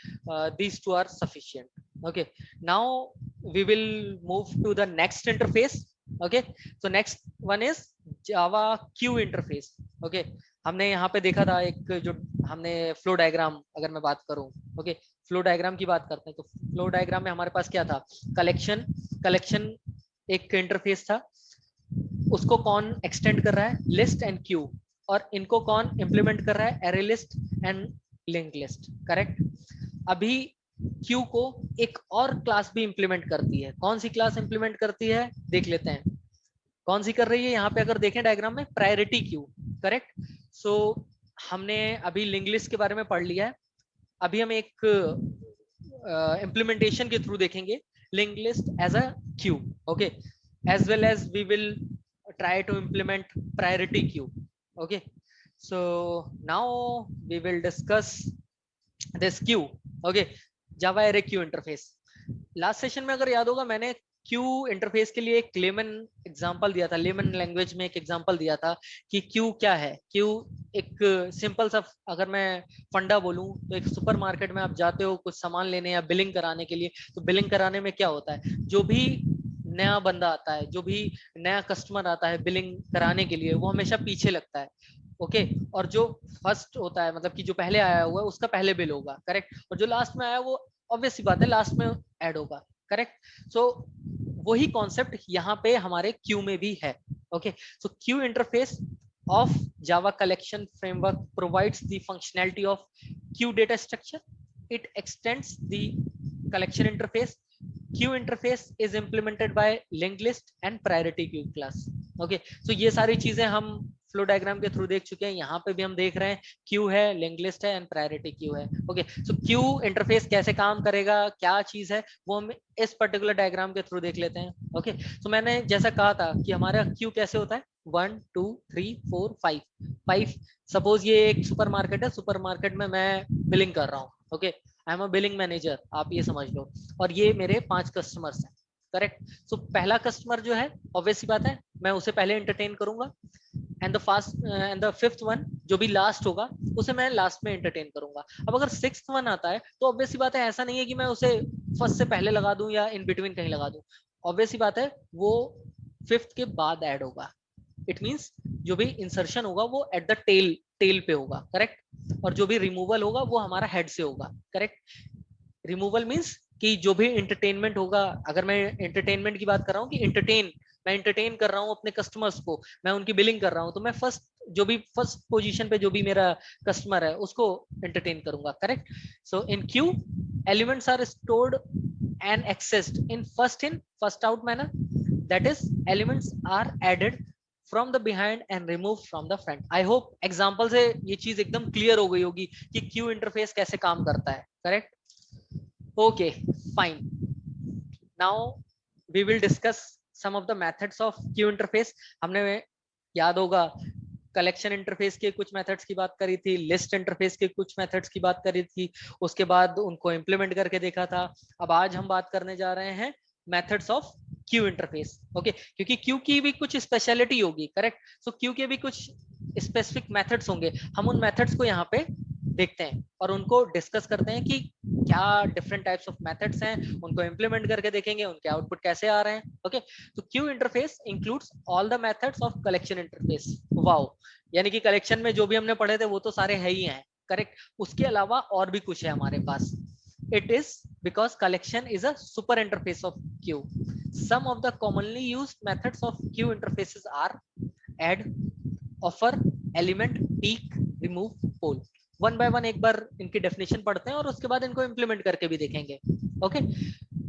these two are sufficient. Okay, now we will move to the next interface. Okay, so next one is Java Q interface. Okay, हमने यहाँ पे देखा था एक जो हमने flow diagram, अगर मैं बात करूं, ओके, फ्लो डायग्राम की बात करते हैं, तो फ्लो डायग्राम में हमारे पास क्या था, कलेक्शन, कलेक्शन एक इंटरफेस था, उसको कौन एक्सटेंड कर रहा है, लिस्ट एंड क्यू, और इनको कौन इंप्लीमेंट कर रहा है, array list and link list, correct. अभी क्यू को एक और क्लास भी इंप्लीमेंट करती है, कौन सी क्लास इंप्लीमेंट करती है देख लेते हैं, कौन सी कर रही है, यहाँ पे अगर देखें डायग्राम में, प्रायोरिटी क्यू, करेक्ट। सो हमने अभी लिंक लिस्ट के बारे में पढ़ लिया है, अभी हम एक इम्प्लीमेंटेशन के थ्रू देखेंगे link list as a queue, okay, as well as we will try to implement priority queue. Okay, so now we will discuss this queue. Okay, Java array queue interface. Last session में अगर याद होगा, मैंने Q interface के लिए एक lemon example दिया था, लेमन लैंग्वेज में एक एग्जांपल दिया था कि क्यू क्या है। क्यू एक सिंपल सा, अगर मैं फंडा बोलूं, तो एक सुपरमार्केट में आप जाते हो कुछ सामान लेने या बिलिंग कराने के लिए, तो बिलिंग कराने में क्या होता है, जो भी नया बंदा आता है, जो भी नया कस्टमर आता है बिलिंग कराने के लिए, वो हमेशा पीछे लगता है। ओके, और जो फर्स्ट होता है, मतलब कि जो पहले आया हुआ है उसका पहले बिल होगा, करेक्ट, और जो लास्ट में आया वो ऑब्वियस सी बात है लास्ट में ऐड होगा, करेक्ट। सो वही कॉन्सेप्ट यहाँ पे हमारे क्यू में भी है। Okay, so Q interface of Java collection framework provides the functionality of queue data structure. It extends the collection interface. Queue interface is implemented by linked list and priority queue class. Okay, so ये सारी चीजें हम flow diagram के through देख चुके हैं, यहाँ पे भी हम देख रहे हैं क्यू है, लिंक लिस्ट है एंड प्रायोरिटी क्यू है। ओके, सो क्यू इंटरफेस कैसे काम करेगा, क्या चीज है, वो हम इस पर्टिकुलर डायग्राम के थ्रू देख लेते हैं। ओके, सो मैंने जैसा कहा था कि हमारा क्यू कैसे होता है, 1 2 3 4 5। सपोज ये एक सुपरमार्केट है, सुपरमार्केट में मैं बिलिंग कर रहा हूँ, okay, I am a billing manager, आप ये समझ लो, और ये मेरे 5 कस्टमर्स हैं, करेक्ट। सो पहला कस्टमर जो है, ऑब्वियस सी बात है, मैं उसे पहले एंटरटेन करूंगा, एंड द फिफ्थ वन जो भी लास्ट होगा उसे मैं लास्ट में एंटरटेन करूंगा। अब अगर सिक्स्थ वन आता है, तो ऑब्वियस सी बात है, ऐसा नहीं है कि मैं उसे फर्स्ट से पहले लगा दूं या इन बिटवीन कहीं लगा दूं, ऑब्वियस सी बात है वो फिफ्थ के बाद ऐड होगा। इट मींस जो भी इंसर्शन होगा वो एट द टेल पे होगा, करेक्ट, और जो भी रिमूवल होगा वो हमारा हेड से होगा, करेक्ट। रिमूवल मींस कि जो भी एंटरटेनमेंट होगा, अगर मैं एंटरटेनमेंट की बात कर रहा हूँ कि मैं एंटरटेन कर रहा हूँ अपने कस्टमर्स को, मैं उनकी बिलिंग कर रहा हूँ, तो मैं फर्स्ट पोजीशन पे जो भी मेरा कस्टमर है उसको एंटरटेन करूंगा, correct. So in queue elements are stored and accessed in first out manner, that is elements are added from the behind and remove from the front. I hope example से ये चीज एकदम clear हो गई होगी कि Q interface कैसे काम करता है, correct. Okay, fine. Now we will discuss some of the methods of queue interface. हमने याद होगा कलेक्शन इंटरफेस के कुछ मेथड्स की बात करी थी, लिस्ट इंटरफेस के कुछ मेथड्स की बात करी थी, उसके बाद उनको इंप्लीमेंट करके देखा था। अब आज हम बात करने जा रहे हैं methods of Q interface. Okay, क्योंकि क्यू की भी कुछ स्पेशलिटी होगी, करेक्ट। सो क्यू के भी कुछ स्पेसिफिक मेथड्स होंगे, हम उन मेथड्स को यहाँ पे देखते हैं और उनको डिस्कस करते हैं कि क्या डिफरेंट टाइप्स ऑफ मेथड्स हैं, उनको इंप्लीमेंट करके देखेंगे उनके आउटपुट कैसे आ रहे हैं। ओके, तो Q interface includes all the methods of collection interface. Wow, यानी कि कलेक्शन में जो भी हमने पढ़े थे वो तो सारे है ही हैं, करेक्ट। उसके अलावा और भी कुछ है हमारे पास। It is because collection is a super interface of queue. Some of the commonly used methods of queue interfaces are add, offer, element, peek, remove, poll. One by one एक बार इनकी डेफिनेशन पढ़ते हैं और उसके बाद इनको इंप्लीमेंट करके भी देखेंगे। ओके,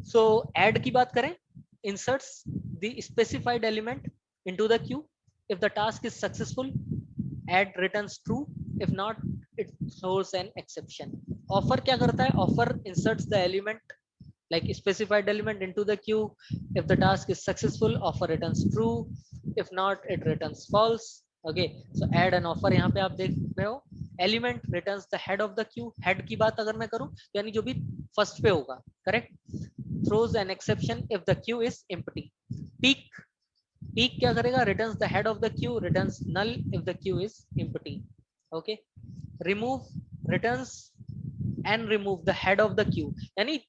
सो ऐड की बात करें, inserts the specified element into the Q, if the task is successful add returns true, if not it throws an exception. Offer क्या करता है, offer inserts the element like specified element into the queue, if the task is successful offer returns true, if not it returns false। okay, so add an offer यहाँ पे आप देख रहे हो, element returns the head of the Q, head की बात अगर मैं करूं यानी जो भी फर्स्ट पे होगा, correct. Throws an exception if the queue is empty. Peek, peek क्या करेगा, returns the head of the queue, returns null if the queue is empty. Okay, remove, returns and remove the head of the queue, यानी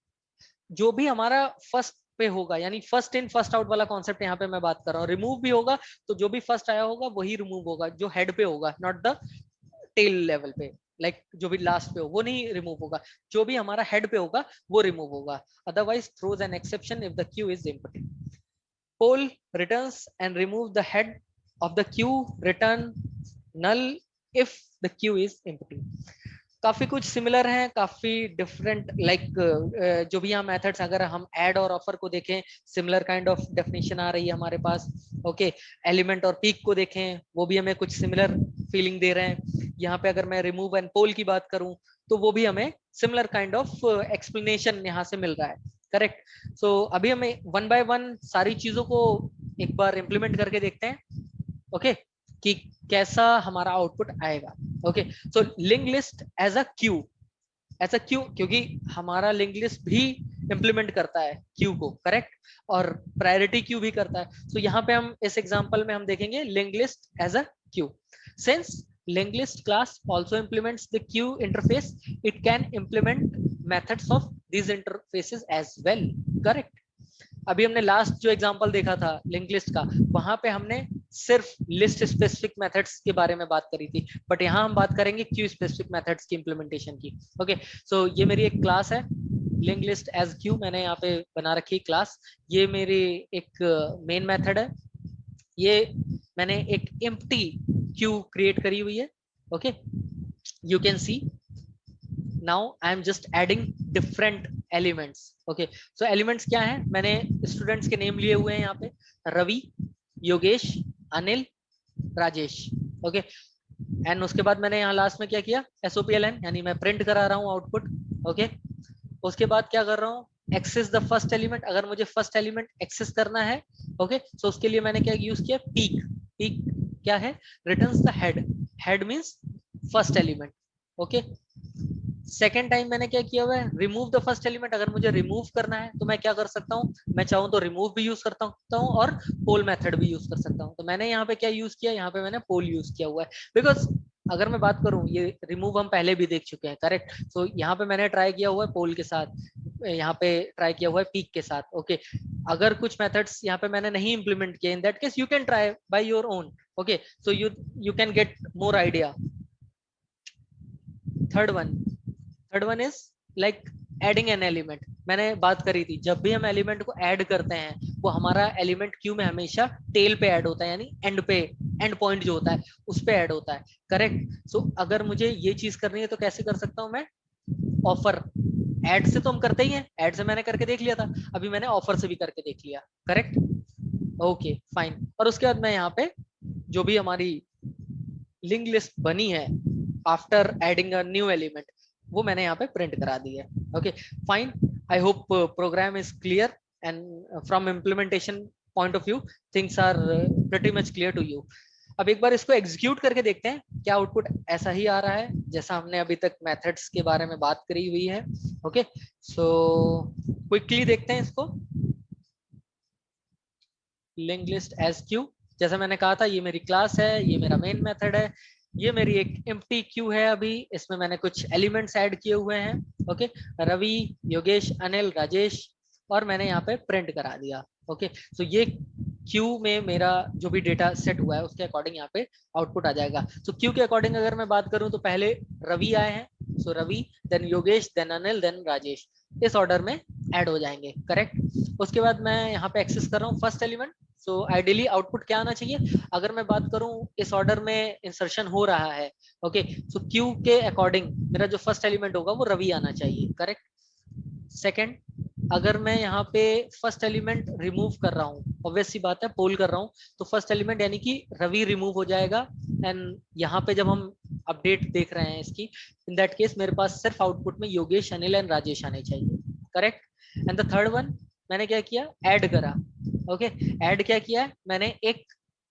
जो भी हमारा first पे होगा, यानी first in first out वाला कॉन्सेप्ट यहाँ पे मैं बात कर रहा हूँ। रिमूव भी होगा तो जो भी फर्स्ट आया होगा वही रिमूव होगा, जो हेड पे होगा, नॉट द टेल लेवल पे, लाइक जो भी लास्ट पे हो वो नहीं रिमूव होगा, जो भी हमारा हेड पे होगा वो रिमूव होगा। Otherwise throws an exception if the queue is empty. Poll returns and remove the head of the queue, return null if the queue is empty. काफी कुछ सिमिलर हैं, काफी डिफरेंट, लाइक जो भी यहाँ मेथड्स, अगर हम ऐड और ऑफर को देखें, सिमिलर काइंड ऑफ डेफिनेशन आ रही है हमारे पास। ओके, एलिमेंट और पीक को देखें, वो भी हमें कुछ सिमिलर फीलिंग दे रहे हैं। यहाँ पे अगर मैं रिमूव एंड पोल की बात करूं तो वो भी हमें सिमिलर काइंड ऑफ एक्सप्लेनेशन यहाँ से मिल रहा है, करेक्ट। सो अभी हमें वन बाय वन सारी चीजों को एक बार इम्प्लीमेंट करके देखते हैं, ओके, कि कैसा हमारा आउटपुट आएगा। Okay, so link list as a queue, as a queue, क्योंकि हमारा लिंक लिस्ट भी इंप्लीमेंट करता है क्यू को, करेक्ट, और प्रायोरिटी क्यू भी करता है। सो यहाँ पे हम इस एग्जांपल में हम देखेंगे link list as a queue. Since link list class also implements the queue interface, it can implement methods of these interfaces as well, correct। अभी हमने लास्ट जो एग्जांपल देखा था लिंक लिस्ट का, वहां पे हमने सिर्फ लिस्ट स्पेसिफिक मेथड्स के बारे में बात करी थी, बट यहाँ हम बात करेंगे क्यू स्पेसिफिक मेथड्स की इंप्लीमेंटेशन की। ओके, सो ये मेरी एक क्लास है लिंक लिस्ट एज क्यू, मैंने यहाँ पे बना रखी क्लास। ये मेरी एक मेन मेथड है, ये मैंने एक एम्प्टी क्यू क्रिएट करी हुई है। Okay, you can C now I am just adding different elements। okay, so elements क्या है, मैंने स्टूडेंट्स के नेम लिए हुए हैं यहाँ पे, रवि, योगेश, अनिल, राजेश। ओके, एंड उसके बाद मैंने यहाँ लास्ट में क्या किया, SOPLN, यानी मैं प्रिंट करा रहा हूँ आउटपुट। ओके, उसके बाद क्या कर रहा हूँ, एक्सेस द फर्स्ट एलिमेंट, अगर मुझे फर्स्ट एलिमेंट एक्सेस करना है, ओके, सो उसके लिए मैंने क्या यूज किया, पीक। पीक क्या है, returns the head, head means first element. Okay, second time मैंने क्या किया हुआ है, रिमूव द फर्स्ट एलिमेंट, अगर मुझे रिमूव करना है तो मैं क्या कर सकता हूँ, मैं चाहूँ तो रिमूव भी यूज करता हूँ और पोल मेथड भी यूज कर सकता हूँ। तो मैंने यहाँ पे क्या यूज किया, यहाँ पे मैंने पोल यूज किया हुआ है, बिकॉज अगर मैं बात करूं, ये रिमूव हम पहले भी देख चुके हैं, करेक्ट। सो यहाँ पे मैंने ट्राई किया हुआ है पोल के साथ, यहाँ पे ट्राई किया हुआ है पीक के साथ। ओके, अगर कुछ मेथड्स यहाँ पे मैंने नहीं इंप्लीमेंट किए, इन that case you can try by your own. Okay, so you can get more idea. Third one is like adding an element. मैंने बात करी थी, जब भी हम एलिमेंट को ऐड करते हैं वो हमारा एलिमेंट क्यू में हमेशा टेल पे ऐड होता है, यानी एंड पे, एंड पॉइंट जो होता है उस पे ऐड होता है, करेक्ट। सो अगर मुझे ये चीज करनी है तो कैसे कर सकता हूं मैं, ऑफर, ऐड से तो हम करते ही हैं, ऐड से मैंने करके देख लिया था, अभी मैंने ऑफर से भी करके देख लिया, करेक्ट। ओके फाइन, और उसके बाद मैं यहाँ पे जो भी हमारी लिंक लिस्ट बनी है after adding a new element, वो मैंने यहाँ पे प्रिंट करा दी है। Okay fine, I hope program is clear and from implementation point of view things are pretty much clear to you. अब एक बार इसको एग्जीक्यूट करके देखते हैं, क्या आउटपुट ऐसा ही आ रहा है जैसा हमने अभी तक मेथड्स के बारे में बात करी हुई है। ओके, सो क्विकली देखते हैं इसको। लिंक लिस्ट एज क्यू, जैसा मैंने कहा था ये मेरी क्लास है, ये मेरा मेन मेथड है, ये मेरी एक एम्प्टी क्यू है, अभी इसमें मैंने कुछ एलिमेंट्स ऐड किए हुए हैं। ओके, रवि, योगेश, अनिल, राजेश, और मैंने यहाँ पे प्रिंट करा दिया। ओके, सो ये क्यू में मेरा जो भी डेटा सेट हुआ है उसके अकॉर्डिंग यहाँ पे आउटपुट आ जाएगा। सो क्यू के अकॉर्डिंग अगर मैं बात करूं तो पहले रवि आए हैं, so Ravi, then Yogesh, then Anil, then Rajesh, इस ऑर्डर में ऐड हो जाएंगे, करेक्ट। उसके बाद मैं यहाँ पे एक्सेस कर रहा हूँ first element. So ideally output क्या आना चाहिए, अगर मैं बात करूं इस ऑर्डर में इंसर्शन हो रहा है, ओके, सो क्यू के अकॉर्डिंग मेरा जो फर्स्ट एलिमेंट होगा वो रवि आना चाहिए, करेक्ट। सेकंड, अगर मैं यहाँ पे फर्स्ट एलिमेंट रिमूव कर रहा हूँ, ऑब्वियस सी बात है पोल कर रहा हूँ, तो फर्स्ट एलिमेंट यानी कि रवि रिमूव हो जाएगा, एंड यहाँ पे जब हम अपडेट देख रहे हैं इसकी, इन दैट केस मेरे पास सिर्फ आउटपुट में योगेश, अनिल एंड राजेश आने चाहिए, correct. And the third one, मैंने क्या किया, ऐड करा। ओके, ऐड क्या किया है, मैंने एक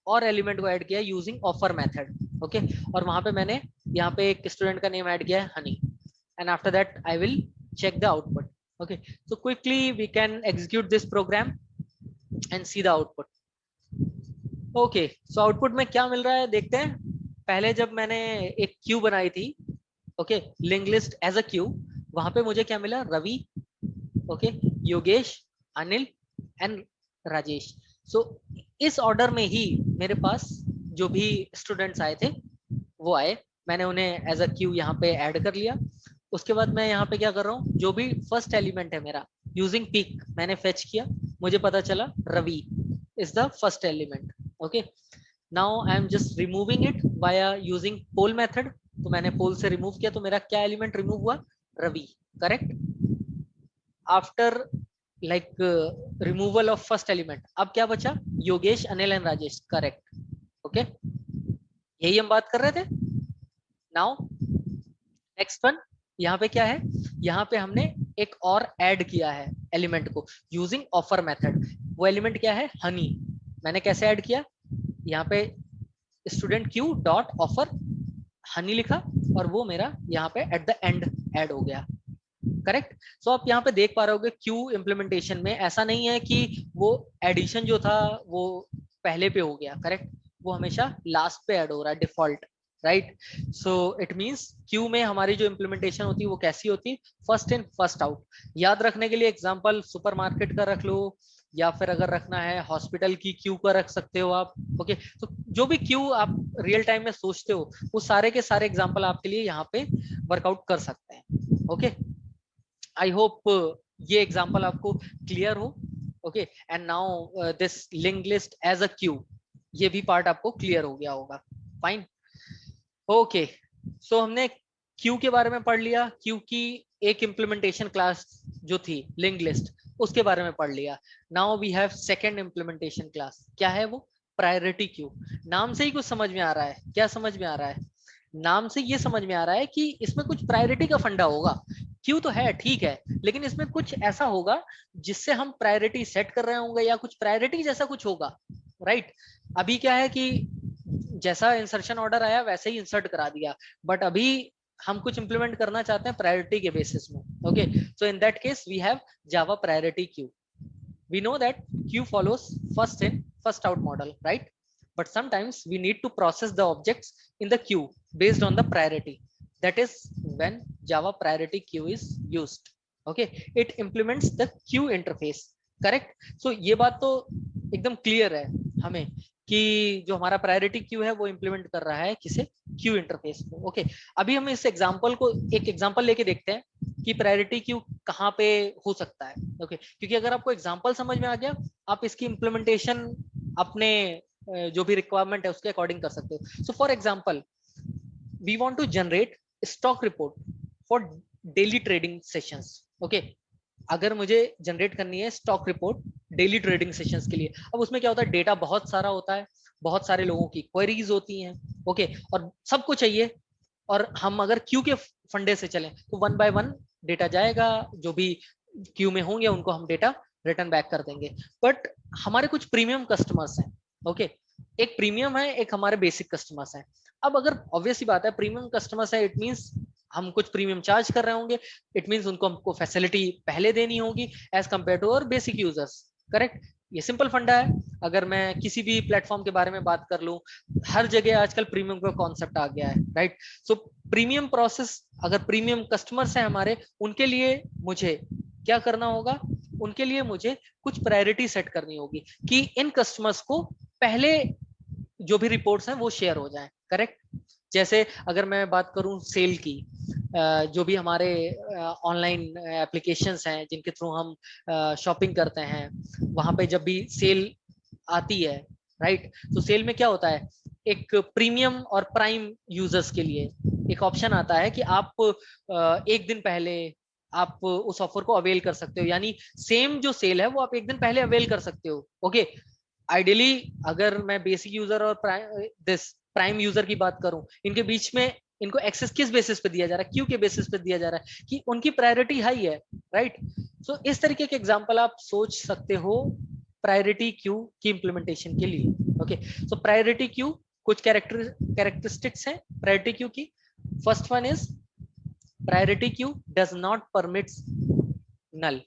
और एलिमेंट को ऐड किया यूजिंग ऑफर मेथड। ओके, और वहां पे मैंने यहाँ पे एक स्टूडेंट का नेम ऐड किया है Honey, and after that I will check the output. Okay, so quickly we can execute this program and see the output. Okay, so output में क्या मिल रहा है देखते हैं. पहले जब मैंने एक क्यू बनाई थी, okay, link list as a queue, वहां पे मुझे क्या मिला, Ravi, okay, Yogesh, Anil and Rajesh. So इस ऑर्डर में ही मेरे पास जो भी स्टूडेंट्स आए थे वो आए, मैंने उन्हें एज अ क्यू यहाँ पे ऐड कर लिया. उसके बाद मैं यहाँ पे क्या कर रहा हूँ, जो भी फर्स्ट एलिमेंट है मेरा, यूजिंग पिक मैंने फेच किया, मुझे पता चला Ravi is the first element. Okay, now I am just removing it by using poll method. तो मैंने पोल से रिमूव किया, तो मेरा क्या एलिमेंट रिमूव हुआ, Ravi. Correct. After like removal of first element अब क्या बचा, Yogesh, Anil and Rajesh. Correct. Okay, यही हम बात कर रहे थे. नाउ नेक्स्ट वन, यहाँ पे क्या है, यहाँ पे हमने एक और ऐड किया है एलिमेंट को यूजिंग ऑफर मेथड. वो एलिमेंट क्या है, हनी. मैंने कैसे ऐड किया, यहाँ पे student Q dot offer Honey लिखा और वो मेरा यहाँ पे एट द एंड ऐड हो गया. करेक्ट. सो आप यहाँ पे देख पा रहे होगे क्यू इम्प्लीमेंटेशन में ऐसा नहीं है कि वो एडिशन जो था वो पहले पे हो गया. करेक्ट, वो हमेशा लास्ट पे ऐड हो रहा है default. Right. So it means Q में हमारी जो इम्प्लीमेंटेशन होती है वो कैसी होती है, फर्स्ट इन फर्स्ट आउट. याद रखने के लिए एग्जांपल सुपरमार्केट का रख लो, या फिर अगर रखना है हॉस्पिटल की क्यू का रख सकते हो आप. ओके, तो जो भी क्यू आप रियल टाइम में सोचते हो वो सारे के सारे एग्जांपल आपके लिए यहाँ पे वर्कआउट कर सकते हैं. ओके, आई होप ये एग्जांपल आपको क्लियर हो. Okay, and now this link list as a queue, ये भी पार्ट आपको क्लियर हो गया होगा. फाइन. ओके, सो हमने क्यू के बारे में पढ़ लिया, क्यू की एक इम्प्लीमेंटेशन क्लास जो थी लिंक लिस्ट, उसके बारे में पढ़ लिया. Now we have second implementation class. क्या है वो, प्रायोरिटी क्यू. नाम से ही कुछ समझ में आ रहा है, क्या समझ में आ रहा है, नाम से ये समझ में आ रहा है कि इसमें कुछ प्रायोरिटी का फंडा होगा. क्यू तो है, ठीक है, लेकिन इसमें कुछ ऐसा होगा जिससे हम प्रायोरिटी सेट कर रहे होंगे या कुछ प्रायोरिटी जैसा कुछ होगा. राइट. अभी क्या है कि जैसा इंसर्शन ऑर्डर आया वैसे ही इंसर्ट करा दिया, बट अभी हम कुछ इंप्लीमेंट करना चाहते हैं प्रायोरिटी के बेसिस में. Okay, so in that case we have Java priority queue. We know that queue follows first in first out model, right? But sometimes we need to process the objects in the queue based on the priority. That is when Java priority queue is used. Okay, it implements the queue interface. Correct. So ये बात तो एकदम clear है हमें कि जो हमारा priority queue है वो इंप्लीमेंट कर रहा है किसे, क्यू इंटरफेस को. ओके, अभी हम इस एग्जांपल को एक एग्जांपल लेके देखते हैं कि प्रायोरिटी क्यू कहाँ पे हो सकता है. ओके, क्योंकि अगर आपको एग्जांपल समझ में आ गया, आप इसकी इम्प्लीमेंटेशन अपने जो भी रिक्वायरमेंट है उसके अकॉर्डिंग कर सकते हो. So for example, we want to generate stock report for daily trading sessions. Okay, अगर मुझे जनरेट करनी है stock report daily trading sessions के लिए, अब उसमें क्या होता है, डेटा बहुत सारा होता है, बहुत सारे लोगों की क्वेरीज होती हैं. ओके, और सबको चाहिए, और हम अगर क्यू के फंडे से चलें तो वन बाय वन डेटा जाएगा, जो भी क्यू में होंगे उनको हम डेटा रिटर्न बैक कर देंगे. बट हमारे कुछ प्रीमियम कस्टमर्स हैं. ओके, एक प्रीमियम है, एक हमारे बेसिक कस्टमर्स हैं. अब अगर ऑब्वियस ही बात है प्रीमियम कस्टमर्स है, इट मींस हम कुछ प्रीमियम चार्ज कर रहे होंगे, इट मींस उनको हमको फैसिलिटी पहले देनी होगी as compare to our basic users. Correct, ये सिंपल फंडा है. अगर मैं किसी भी प्लेटफॉर्म के बारे में बात कर लूं, हर जगह आजकल प्रीमियम का कॉन्सेप्ट आ गया है. राइट. सो प्रीमियम प्रोसेस, अगर प्रीमियम कस्टमर्स हैं हमारे, उनके लिए मुझे क्या करना होगा, उनके लिए मुझे कुछ प्रायोरिटी सेट करनी होगी कि इन कस्टमर्स को पहले जो भी रिपोर्ट्स हैं वो शेयर हो जाएं. करेक्ट. जैसे अगर मैं बात करूं सेल की, जो भी हमारे ऑनलाइन एप्लीकेशंस हैं जिनके थ्रू हम शॉपिंग करते हैं, वहां पे जब भी सेल आती है, राइट, तो सेल में क्या होता है, एक प्रीमियम और प्राइम यूजर्स के लिए एक ऑप्शन आता है कि आप एक दिन पहले आप उस ऑफर को अवेल कर सकते हो, यानी सेम जो सेल है वो आप एक दिन पहले अवेल कर सकते हो. ओके, आइडियली अगर मैं बेसिक यूजर और प्राइम यूजर की बात करूं, इनके बीच में इनको एक्सेस किस बेसिस पे दिया जा रहा है, क्यू के बेसिस पे दिया जा रहा है कि उनकी प्रायोरिटी हाई है. राइट. सो इस तरीके के एग्जांपल आप सोच सकते हो प्रायोरिटी क्यू की इंप्लीमेंटेशन के लिए. ओके, सो प्रायोरिटी क्यू कुछ कैरेक्टरिस्टिक्स हैं प्रायोरिटी क्यू की. First one is priority queue does not permits null.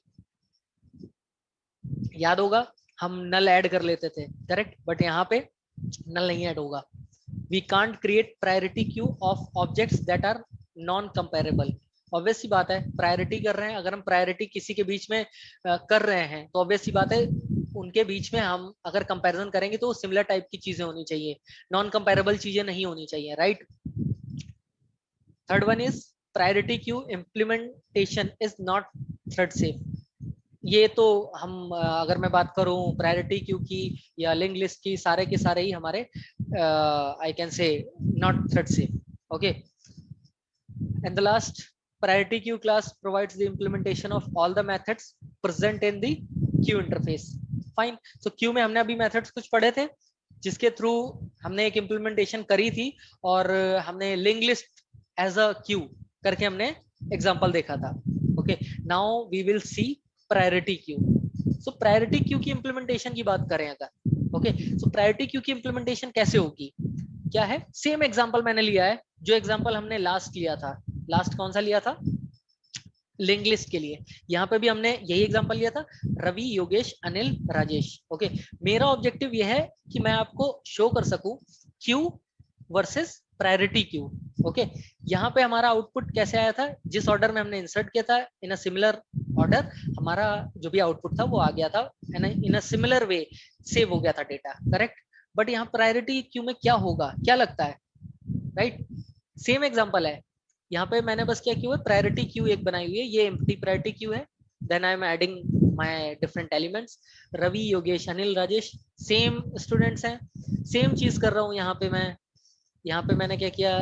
याद होगा हम नल ऐड कर लेते थे, करेक्ट, बट यहाँ पे नल नहीं ऐड होगा। We can't create priority queue of objects that are non comparable. Obvious सी बात है, प्रायोरिटी कर रहे हैं, अगर हम प्रायोरिटी किसी के बीच में कर रहे हैं तो ऑब्वियस सी बात है उनके बीच में हम अगर कंपैरिजन करेंगे तो सिमिलर टाइप की चीजें होनी चाहिए, नॉन कंपेरेबल चीजें नहीं होनी चाहिए, right. Third one is priority Q implementation is not thread safe. ये तो हम अगर मैं बात करूं प्रायोरिटी क्यू की या लिंक लिस्ट की, सारे के सारे ही हमारे आई कैन से not thread safe. Okay, and the last, priority queue class provides the implementation of all the methods present in the queue interface. Fine. So queue में हमने अभी methods कुछ पढ़े थे जिसके थ्रू हमने एक implementation करी थी और हमने link list as a queue करके हमने example देखा था. Okay. Now we will see priority queue. So priority queue की implementation की बात करें अगर, okay. So priority queue की implementation कैसे होगी? क्या है? सेम एग्जांपल मैंने लिया है जो एग्जांपल हमने लास्ट लिया था। लास्ट कौन सा लिया था? लिंक लिस्ट के लिए। यहाँ पे भी हमने यही एग्जांपल लिया था, रवि, योगेश, अनिल, राजेश। ओके, मेरा ऑब्जेक्टिव यह है कि मैं आपको शो कर सकूं Q versus priority queue. Okay, यहाँ पे हमारा आउटपुट कैसे आया था, जिस ऑर्डर में हमने इंसर्ट किया था इन अ सिमिलर ऑर्डर, हमारा जो भी आउटपुट था वो आ गया था इन अ सिमिलर वे, सेव हो गया था डेटा, करेक्ट। बट यहाँ प्रायोरिटी क्यू में क्या होगा, क्या लगता है, राइट? सेम एग्जांपल है, यहाँ पे मैंने बस क्या किया है, प्रायोरिटी क्यू एक बनाई हुई है, ये एम्प्टी प्रायोरिटी क्यू है, then I am adding my different elements, Ravi, Yogesh, Anil, Rajesh, same students हैं, सेम चीज कर रहा हूँ यहाँ पे मैं। यहाँ पे मैंने क्या किया,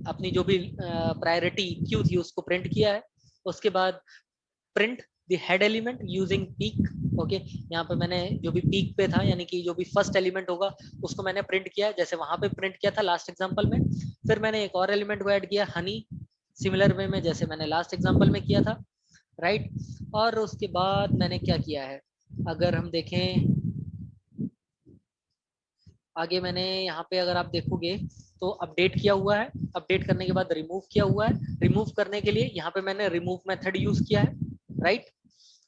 अपनी जो भी प्रायोरिटी क्यू थी उसको प्रिंट किया है, उसके बाद print the head element using peak. Okay, यहाँ पे मैंने जो भी पीक पे था यानी कि जो भी फर्स्ट एलिमेंट होगा उसको मैंने प्रिंट किया जैसे वहां पे प्रिंट किया था लास्ट एग्जांपल में। फिर मैंने एक और एलिमेंट को ऐड किया, हनी, सिमिलर वे में जैसे मैंने लास्ट एग्जांपल में किया था, राइट। और उसके बाद मैंने क्या किया है, अगर हम देखें आगे, मैंने यहाँ पे अगर आप देखोगे तो अपडेट किया हुआ है, अपडेट करने के बाद रिमूव किया हुआ है, रिमूव करने के लिए यहाँ पे मैंने रिमूव मेथड यूज किया है, राइट।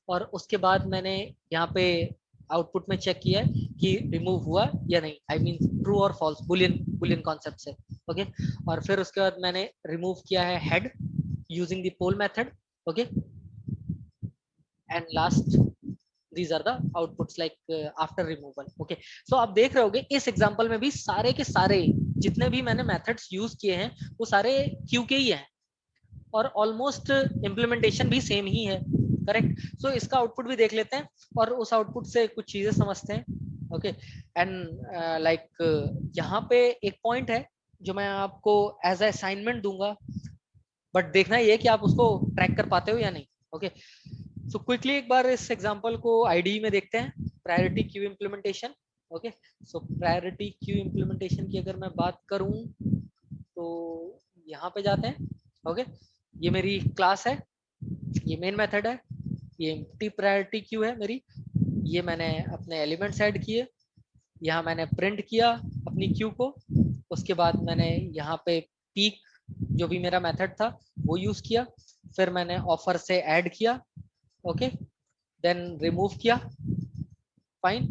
और उसके बाद मैंने यहाँ पे आउटपुट में चेक किया है कि रिमूव हुआ या नहीं, आई मीन ट्रू और फॉल्स, बुलियन बुलियन कॉन्सेप्ट से। ओके, और फिर उसके बाद मैंने रिमूव किया है head using the poll method. Okay, and last these are the outputs like after removal. Okay, so आप देख रहे होगे इस एग्जांपल में भी सारे के सारे जितने भी मैंने मेथड्स यूज किए हैं वो सारे क्यू के ही हैं और ऑलमोस्ट इम्प्लीमेंटेशन भी सेम ही है, करेक्ट। सो इसका आउटपुट भी देख लेते हैं और उस आउटपुट से कुछ चीजें समझते हैं। ओके, एंड लाइक यहाँ पे एक पॉइंट है जो मैं आपको एज ए असाइनमेंट दूंगा, बट देखना ये है कि आप उसको ट्रैक कर पाते हो या नहीं। ओके, सो क्विकली एक बार इस एग्जांपल को आईडी में देखते हैं, priority Q implementation. Okay, so priority Q implementation की अगर मैं बात करूं तो यहाँ पे जाते हैं। ओके, ये मेरी क्लास है, ये मेन मेथड है, ये एम्प्टी प्रायोरिटी क्यू है मेरी, ये मैंने अपने एलिमेंट्स ऐड किए, यहाँ मैंने प्रिंट किया अपनी क्यू को, उसके बाद मैंने यहाँ पे पीक जो भी मेरा मेथड था वो यूज किया, फिर मैंने ऑफर से ऐड किया, ओके, देन रिमूव किया, फाइन।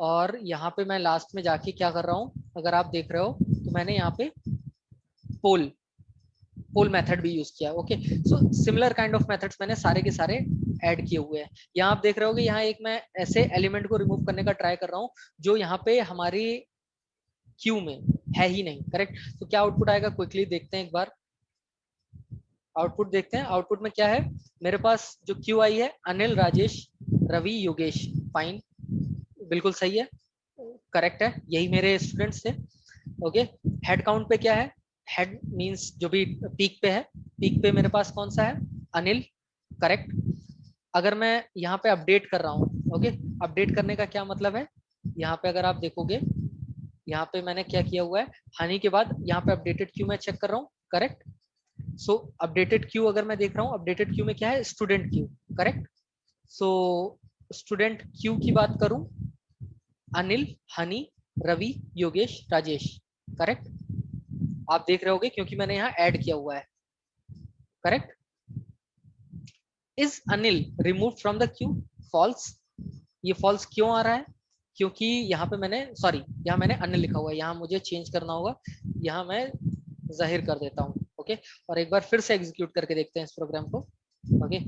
और यहाँ पे मैं लास्ट में जाके क्या कर रहा हूँ, अगर आप देख रहे हो तो मैंने यहाँ पे पोल पोल मेथड भी यूज किया। Okay, so similar kind of methods मैंने सारे के सारे ऐड किए हुए हैं। यहाँ आप देख रहे होगे, यहाँ एक मैं ऐसे एलिमेंट को रिमूव करने का ट्राई कर रहा हूँ जो यहाँ पे हमारी क्यू में है ही नहीं, करेक्ट। तो क्या आउटपुट आएगा, क्विकली देखते हैं एक बार, आउटपुट देखते हैं। आउटपुट में क्या है, मेरे पास जो क्यू आई है अनिल, राजेश, रवि, योगेश, फाइन, बिल्कुल सही है, करेक्ट है, यही मेरे स्टूडेंट्स थे। ओके, हेड काउंट पे क्या है, हेड मींस जो भी पीक पे है, पीक पे मेरे पास कौन सा है, अनिल, करेक्ट। अगर मैं यहाँ पे अपडेट कर रहा हूँ, ओके, अपडेट करने का क्या मतलब है, यहाँ पे अगर आप देखोगे यहाँ पे मैंने क्या किया हुआ है, हनी के बाद यहाँ पे अपडेटेड क्यू में चेक कर रहा हूँ, करेक्ट। सो अपडेटेड क्यू अगर मैं देख रहा हूँ, अपडेटेड क्यू में क्या है, student Q, correct. So student Q की बात करूं, अनिल, हनी, रवि, योगेश, राजेश, करेक्ट। आप देख रहे होगे क्योंकि मैंने यहाँ ऐड किया हुआ है। Correct. Is Anil remove from the queue? False. ये फॉल्स क्यों आ रहा है? क्योंकि यहाँ पे मैंने, सॉरी, यहाँ मैंने अनिल लिखा हुआ है, यहाँ मुझे चेंज करना होगा, यहाँ मैं जाहिर कर देता हूँ। ओके, और एक बार फिर से एग्जीक्यूट करके देखते हैं इस प्रोग्राम को। Okay,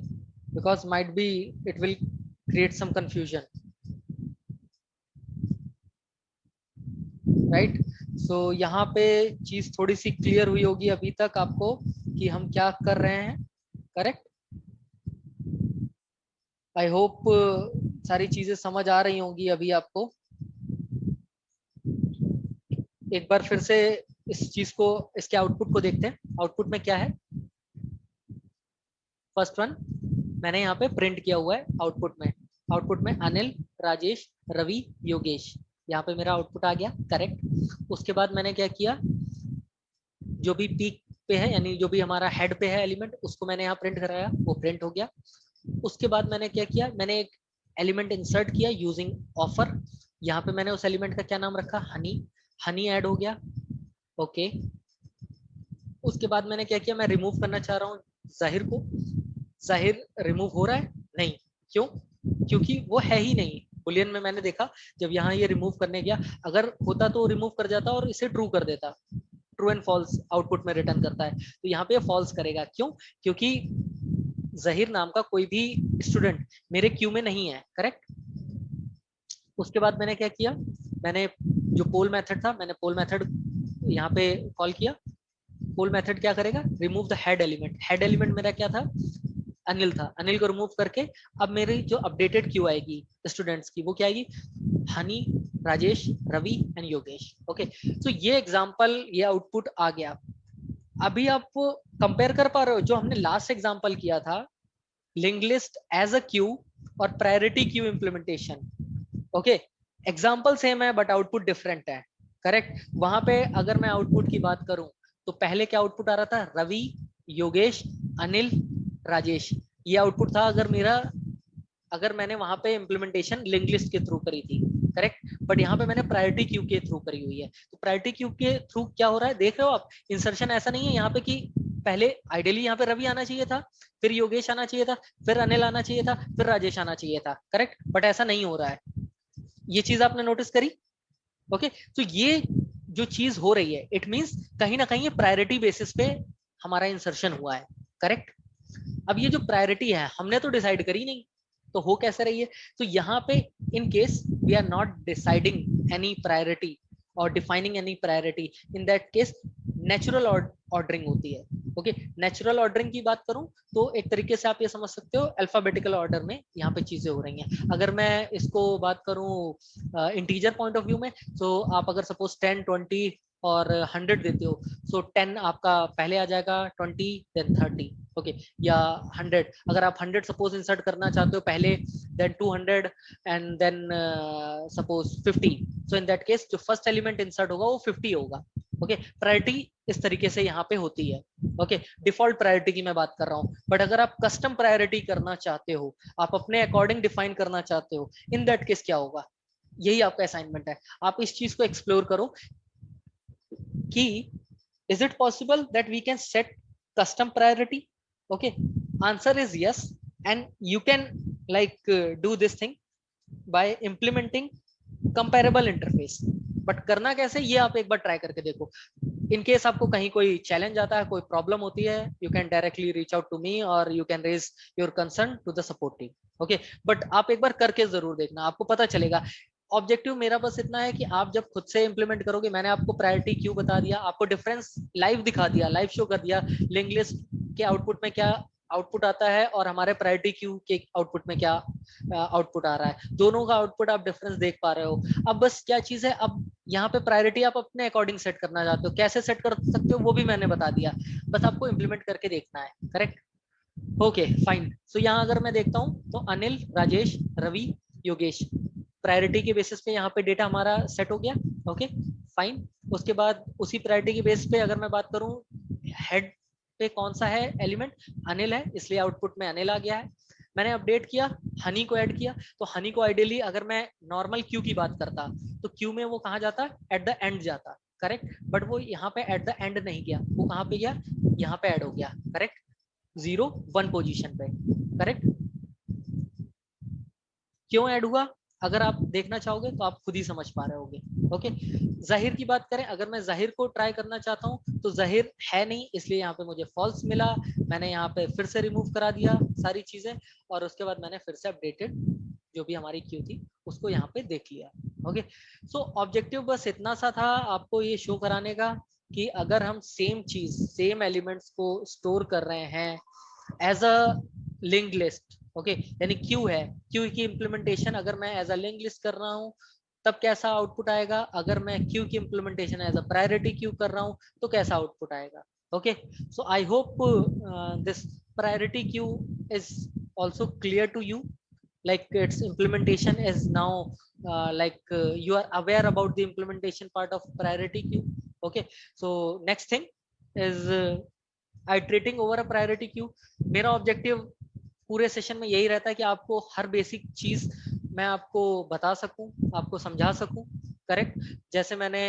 because might be it will create some confusion, right. So यहाँ पे चीज थोड़ी सी क्लियर हुई होगी अभी तक आपको कि हम क्या कर रहे हैं। करेक्ट। आई होप सारी चीजें समझ आ रही होंगी अभी आपको। एक बार फिर से इस चीज को, इसके आउटपुट को देखते हैं। आउटपुट में क्या है? फर्स्ट वन मैंने यहाँ पे प्रिंट किया हुआ है आउटपुट में। आउटपुट में अनिल, राजेश, रवि, योगेश, यहाँ पे मेरा आउटपुट आ गया। करेक्ट। उसके बाद मैंने क्या किया, जो भी पीक पे है यानी जो भी हमारा हेड पे है एलिमेंट, उसको मैंने यहाँ प्रिंट कराया, वो प्रिंट हो गया। उसके बाद मैंने क्या किया, मैंने एक एलिमेंट इंसर्ट किया यूजिंग ऑफर। यहाँ पे मैंने उस एलिमेंट का क्या नाम रखा? हनी। हनी ऐड हो गया। ओके। उसके बाद मैंने क्या किया, मैं रिमूव करना चाह रहा हूँ जाहिर को। जाहिर रिमूव हो रहा है? नहीं। क्यों? क्योंकि वो है ही नहीं। बुलियन में मैंने देखा जब यहाँ ये रिमूव करने गया, अगर होता तो रिमूव कर जाता और इसे ट्रू कर देता। ट्रू एंड फॉल्स आउटपुट में रिटर्न करता है, तो यहाँ पे फॉल्स करेगा। क्यों? क्योंकि जहीर नाम का कोई भी स्टूडेंट मेरे क्यू में नहीं है। करेक्ट। उसके बाद मैंने क्या किया, मैंने जो पोल मेथड था, मैंने पोल मेथड यहाँ पे कॉल किया। पोल मेथड क्या करेगा? Remove the head element. Head element मेरा क्या था? अनिल था। अनिल को रिमूव करके अब मेरी जो अपडेटेड क्यू आएगी स्टूडेंट्स की, वो क्या आएगी? हनी, राजेश, रवि एंड योगेश। ओके, तो ये एग्जांपल, ये आउटपुट आ गया। अभी आप कंपेयर कर पा रहे हो जो हमने लास्ट एग्जांपल किया था, link list as a queue और priority queue implementation. Okay, example same है बट आउटपुट डिफरेंट है। करेक्ट। वहां पे अगर मैं आउटपुट की बात करूं तो पहले क्या आउटपुट आ रहा था? रवि, योगेश, अनिल, राजेश, ये आउटपुट था अगर मेरा, अगर मैंने वहां पे इंप्लीमेंटेशन लिंक लिस्ट के थ्रू करी थी। करेक्ट। बट यहाँ पे मैंने प्रायोरिटी क्यू के थ्रू करी हुई है, तो प्रायोरिटी क्यू के थ्रू क्या हो रहा है देख रहे हो आप? इंसर्शन ऐसा नहीं है यहाँ पे कि पहले आइडियली यहाँ पे रवि आना चाहिए था, फिर योगेश आना चाहिए था, फिर अनिल आना चाहिए था, फिर राजेश आना चाहिए था। करेक्ट। बट ऐसा नहीं हो रहा है। ये चीज आपने नोटिस करी? ओके, तो ये जो चीज हो रही है, इट मींस कहीं ना कहीं प्रायोरिटी बेसिस पे हमारा इंसर्शन हुआ है। करेक्ट। अब ये जो प्रायोरिटी है हमने तो डिसाइड करी नहीं, तो हो कैसे रही है? तो यहाँ पे in case we are not deciding any priority और defining any priority, in that case natural ordering होती है। ओके, नेचुरल ऑर्डरिंग की बात करूं तो एक तरीके से आप ये समझ सकते हो अल्फाबेटिकल ऑर्डर में यहाँ पे चीजें हो रही हैं। अगर मैं इसको बात करूं इंटीजर पॉइंट ऑफ व्यू में, तो आप अगर सपोज 10, 20 और 100 देते हो, सो 10 आपका पहले आ जाएगा, 20 देन 30। ओके, या 100, अगर आप 100 सपोज इंसर्ट करना चाहते हो पहले, then 200 and then suppose 50, so in that case जो फर्स्ट एलिमेंट इंसर्ट होगा वो 50 होगा। ओके, प्रायोरिटी इस तरीके से यहाँ पे होती है। ओके, डिफॉल्ट प्रायोरिटी की मैं बात कर रहा हूँ, बट अगर आप कस्टम प्रायोरिटी करना चाहते हो, आप अपने अकॉर्डिंग डिफाइन करना चाहते हो, इन दैट केस क्या होगा? यही आपका असाइनमेंट है। आप इस चीज को एक्सप्लोर करो कि is it possible that we can set custom priority? Okay, answer is yes, and you can like do this thing by implementing comparable interface। But करना कैसे ये आप एक बार ट्राई करके देखो। इन केस आपको कहीं कोई चैलेंज आता है, कोई प्रॉब्लम होती है, you can directly reach out to me और you can raise your concern to the support team. Okay, but आप एक बार करके जरूर देखना, आपको पता चलेगा। ऑब्जेक्टिव मेरा बस इतना है कि आप जब खुद से इंप्लीमेंट करोगे, मैंने आपको प्रायोरिटी क्यों बता दिया, आपको डिफरेंस लाइव दिखा दिया, लाइव शो कर दिया, लिंक लिस्ट के आउटपुट में क्या आउटपुट आता है और हमारे प्रायोरिटी क्यू के आउटपुट में क्या आउटपुट आ रहा है, दोनों का आउटपुट आप डिफरेंस देख पा रहे हो। अब बस क्या चीज है, अब यहाँ पे प्रायोरिटी आप अपने अकॉर्डिंग सेट करना चाहते हो, कैसे सेट कर सकते हो वो भी मैंने बता दिया, बस आपको इंप्लीमेंट करके देखना है। करेक्ट। Okay fine. सो यहाँ अगर मैं देखता हूँ तो अनिल, राजेश, रवि, योगेश, प्रायोरिटी के बेसिस पे यहाँ पे डेटा हमारा सेट हो गया। Okay fine. उसके बाद उसी प्रायोरिटी के बेस पे अगर मैं बात करूँ, हेड पे कौन सा है एलिमेंट? अनिल है, इसलिए आउटपुट में अनिल आ गया है। मैंने अपडेट किया, हनी को ऐड किया, तो हनी को आइडियली अगर मैं नॉर्मल क्यू की बात करता तो क्यू में वो कहाँ जाता? एट द एंड जाता। करेक्ट, बट वो यहाँ पे एट द एंड नहीं गया, वो कहाँ पे गया, यहाँ पे ऐड हो गया, करेक्ट, 0 1 पोजीशन पे, करेक्ट। क्यों ऐड हुआ, अगर आप देखना चाहोगे तो आप खुद ही समझ पा रहे होगे। ओके, जाहिर की बात करें, अगर मैं जाहिर को ट्राई करना चाहता हूँ तो जाहिर है नहीं, इसलिए यहाँ पे मुझे फॉल्स मिला। मैंने यहाँ पे फिर से रिमूव करा दिया सारी चीजें, और उसके बाद मैंने फिर से अपडेटेड जो भी हमारी क्यू थी उसको यहाँ पे देख लिया। ओके, सो ऑब्जेक्टिव बस इतना सा था आपको ये शो कराने का कि अगर हम सेम चीज, सेम एलिमेंट्स को स्टोर कर रहे हैं as a linked list, okay, यानी क्यू है, क्यू की इम्प्लीमेंटेशन अगर मैं एज अ लिंक लिस्ट कर रहा हूँ तब कैसा आउटपुट आएगा, अगर मैं क्यू की implementation as a priority queue कर रहा हूँ तो कैसा आउटपुट आएगा। Okay, so I hope this priority queue is also clear to you, like its implementation is now you are aware about the implementation part of priority queue. Okay, so next thing is iterating over a priority queue. मेरा objective पूरे session में यही रहता है कि आपको हर basic चीज मैं आपको बता सकूं, आपको समझा सकूं, करेक्ट। जैसे मैंने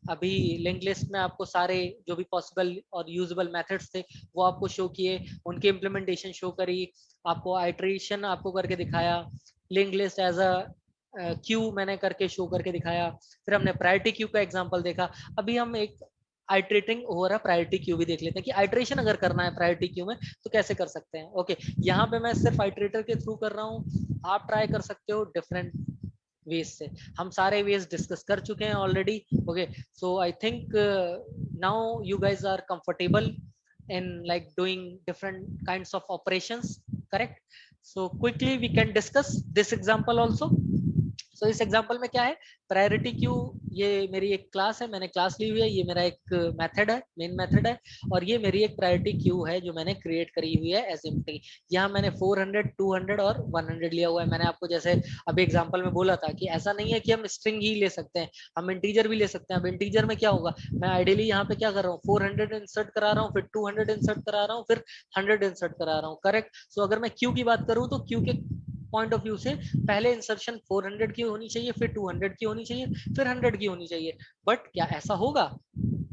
अभी लिंक लिस्ट में आपको सारे जो भी पॉसिबल और यूजेबल मेथड्स थे वो आपको शो किए, उनकी इम्प्लीमेंटेशन शो करी, आपको आइट्रेशन आपको करके दिखाया, link list as a queue मैंने करके शो करके दिखाया, फिर हमने प्रायोरिटी क्यू का एग्जांपल देखा। अभी हम एक आइट्रेटिंग ओवर अ प्रायोरिटी क्यू भी देख लेते हैं कि आइट्रेशन अगर करना है प्रायोरिटी क्यू में तो कैसे कर सकते हैं। ओके, यहाँ पे मैं सिर्फ आइट्रेटर के थ्रू कर रहा हूँ, आप ट्राई कर सकते हो डिफरेंट वेज से, हम सारे वेज डिस्कस कर चुके हैं already. Okay, so I think now you guys are comfortable in like doing different kinds of operations, correct? So quickly we can discuss this example also. So इस example में क्या है, प्रायोरिटी क्यू, ये मेरी एक क्लास है, मैंने class ली हुई है, ये मेरा एक मेथड है, मेन मेथड है, और ये मेरी एक प्रायोरिटी क्यू है जो मैंने क्रिएट करी हुई है एज एम्प्टी। यहाँ मैंने 400 200 और 100 लिया हुआ है। मैंने आपको जैसे अभी एग्जांपल में बोला था कि ऐसा नहीं है कि हम स्ट्रिंग ही ले सकते हैं, हम इंटीजर भी ले सकते हैं। अब इंटीजर में क्या होगा, मैं आइडियली यहाँ पे क्या कर रहा हूँ, 400 इंसर्ट करा रहा हूँ, फिर 200 इंसर्ट करा रहा हूँ, फिर 100 इंसर्ट करा रहा हूँ, करेक्ट। सो अगर मैं क्यू की बात करूँ तो क्यू के पॉइंट ऑफ व्यू से पहले इंसर्शन 400 की होनी चाहिए, फिर 200 की होनी चाहिए, फिर 100 की होनी चाहिए। बट क्या ऐसा होगा,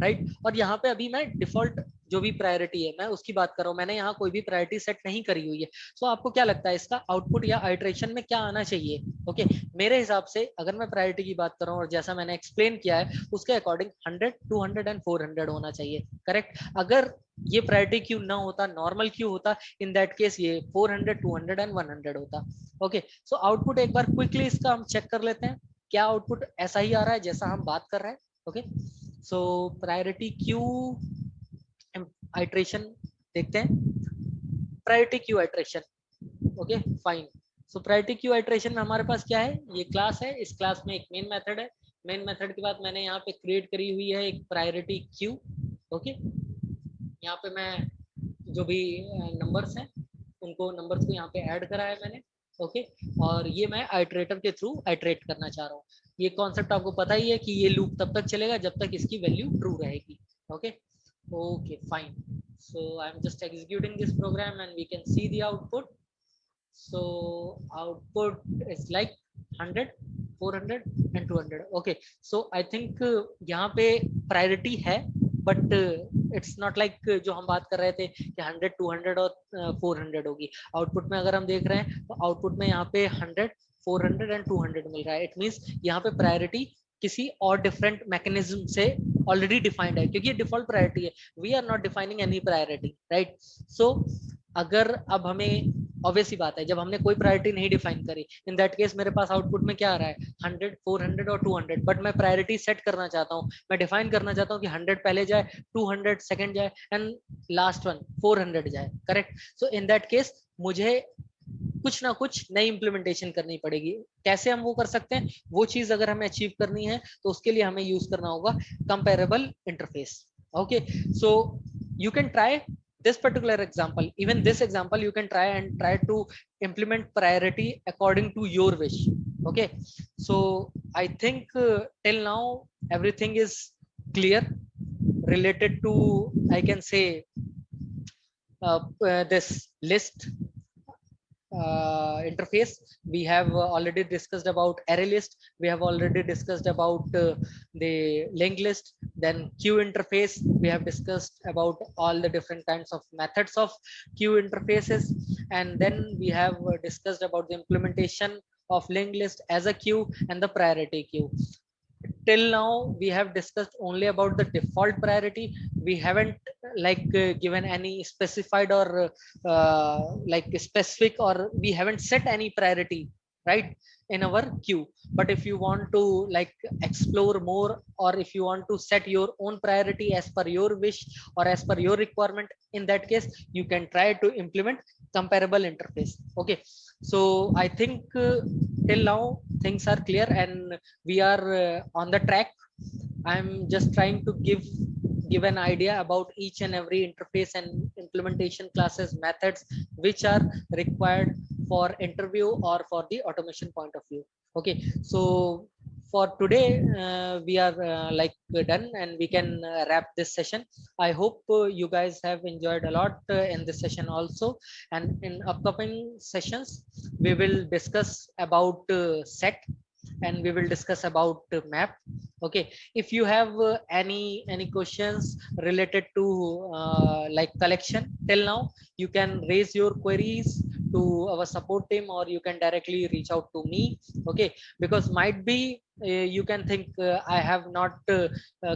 राइट? और यहाँ पे अभी मैं डिफॉल्ट जो भी प्रायोरिटी है मैं उसकी बात कर रहा हूँ, मैंने यहाँ कोई भी प्रायोरिटी सेट नहीं करी हुई है। सो आपको क्या लगता है इसका आउटपुट या आइट्रेशन में क्या आना चाहिए? ओके, मेरे हिसाब से अगर मैं प्रायोरिटी की बात कर रहा हूँ और जैसा मैंने एक्सप्लेन किया है उसके अकॉर्डिंग 100 200 एंड 400 होना चाहिए, करेक्ट। अगर ये प्रायोरिटी क्यू ना होता, नॉर्मल क्यू होता, इन दैट केस ये 400 200 एंड 100 होता। ओके, सो आउटपुट एक बार क्विकली इसका हम चेक कर लेते हैं, क्या आउटपुट ऐसा ही आ रहा है जैसा हम बात कर रहे हैं। Okay, so priority queue iteration देखते हैं, priority queue iteration. Okay fine, so priority queue iteration में हमारे पास क्या है, ये क्लास है, इस क्लास में एक मेन मेथड है, मेन मेथड के बाद मैंने यहाँ पे क्रिएट करी हुई है एक प्रायोरिटी क्यू। ओके, यहाँ पे मैं जो भी नंबर्स हैं उनको, नंबर्स को यहाँ पे ऐड करा है मैंने। ओके, और ये मैं आइट्रेटर के थ्रू आइट्रेट करना चाह रहा हूँ। ये कॉन्सेप्ट आपको पता ही है कि ये लूप तब तक चलेगा जब तक इसकी वैल्यू ट्रू रहेगी। Okay, okay fine, so I'm just executing this program and we can see the output. So output is like 100 400 and 200. Okay, so I think यहाँ पे प्रायोरिटी है, बट इट्स नॉट लाइक जो हम बात कर रहे थे कि 100 200 और 400 होगी। आउटपुट में अगर हम देख रहे हैं तो आउटपुट में यहाँ पे 100 400 एंड 200 मिल रहा है। इट मींस यहाँ पे प्रायोरिटी किसी और डिफरेंट मैकेनिज्म से ऑलरेडी डिफाइंड है, क्योंकि ये डिफॉल्ट प्रायोरिटी है, we are not defining any priority, right. So अगर अब हमें ऑब्वियस ही बात है, जब हमने कोई प्रायोरिटी नहीं डिफाइन करी, इन दैट केस मेरे पास आउटपुट में क्या आ रहा है, 100 400 और 200, बट मैं प्रायोरिटी सेट करना चाहता हूँ, मैं डिफाइन करना चाहता हूँ कि 100 पहले जाए, 200 सेकंड जाए एंड लास्ट वन 400 जाए, correct. So in that case मुझे कुछ ना कुछ नई इंप्लीमेंटेशन करनी पड़ेगी। कैसे हम वो कर सकते हैं, वो चीज अगर हमें अचीव करनी है तो उसके लिए हमें यूज करना होगा comparable interface. Okay, so you can try this particular example, even this example you can try to implement priority according to your wish. Okay, so I think till now everything is clear related to, I can say, this list interface. We have already discussed about array list, we have already discussed about the linked list, Then queue interface, we have discussed about all the different kinds of methods of queue interfaces. And then we have discussed about the implementation of linked list as a queue and the priority queue. Till now we have discussed only about the default priority. We haven't given any specified or like specific, or we haven't set any priority, right, in our queue. But if you want to like explore more, or if you want to set your own priority as per your wish or as per your requirement, in that case you can try to implement comparable interface. Okay, so I think till now things are clear, and we are on the track. I'm just trying to give an idea about each and every interface and implementation classes methods which are required for interview or for the automation point of view. Okay, so for today we are done, and we can wrap this session. I hope you guys have enjoyed a lot in this session also. And in upcoming sessions we will discuss about set, and we will discuss about map. Okay, if you have any questions related to like collection till now, you can raise your queries to our support team, or you can directly reach out to me. Okay, because might be you can think I have not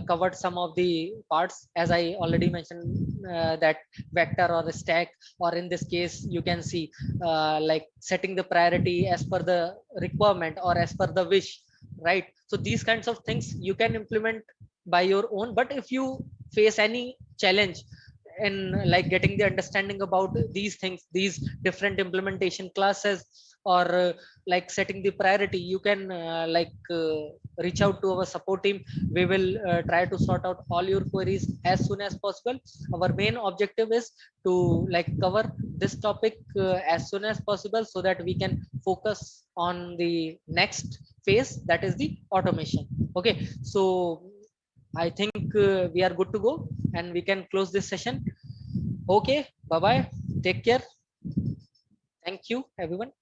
covered some of the parts, as I already mentioned, that vector or a stack, or in this case you can see like setting the priority as per the requirement or as per the wish, right? So these kinds of things you can implement by your own. But if you face any challenge in like getting the understanding about these things, these different implementation classes, or like setting the priority, you can reach out to our support team. We will try to sort out all your queries as soon as possible. Our main objective is to like cover this topic as soon as possible, so that we can focus on the next phase, that is the automation. Okay, so I think we are good to go, and we can close this session. Okay, bye bye, take care. Thank you everyone.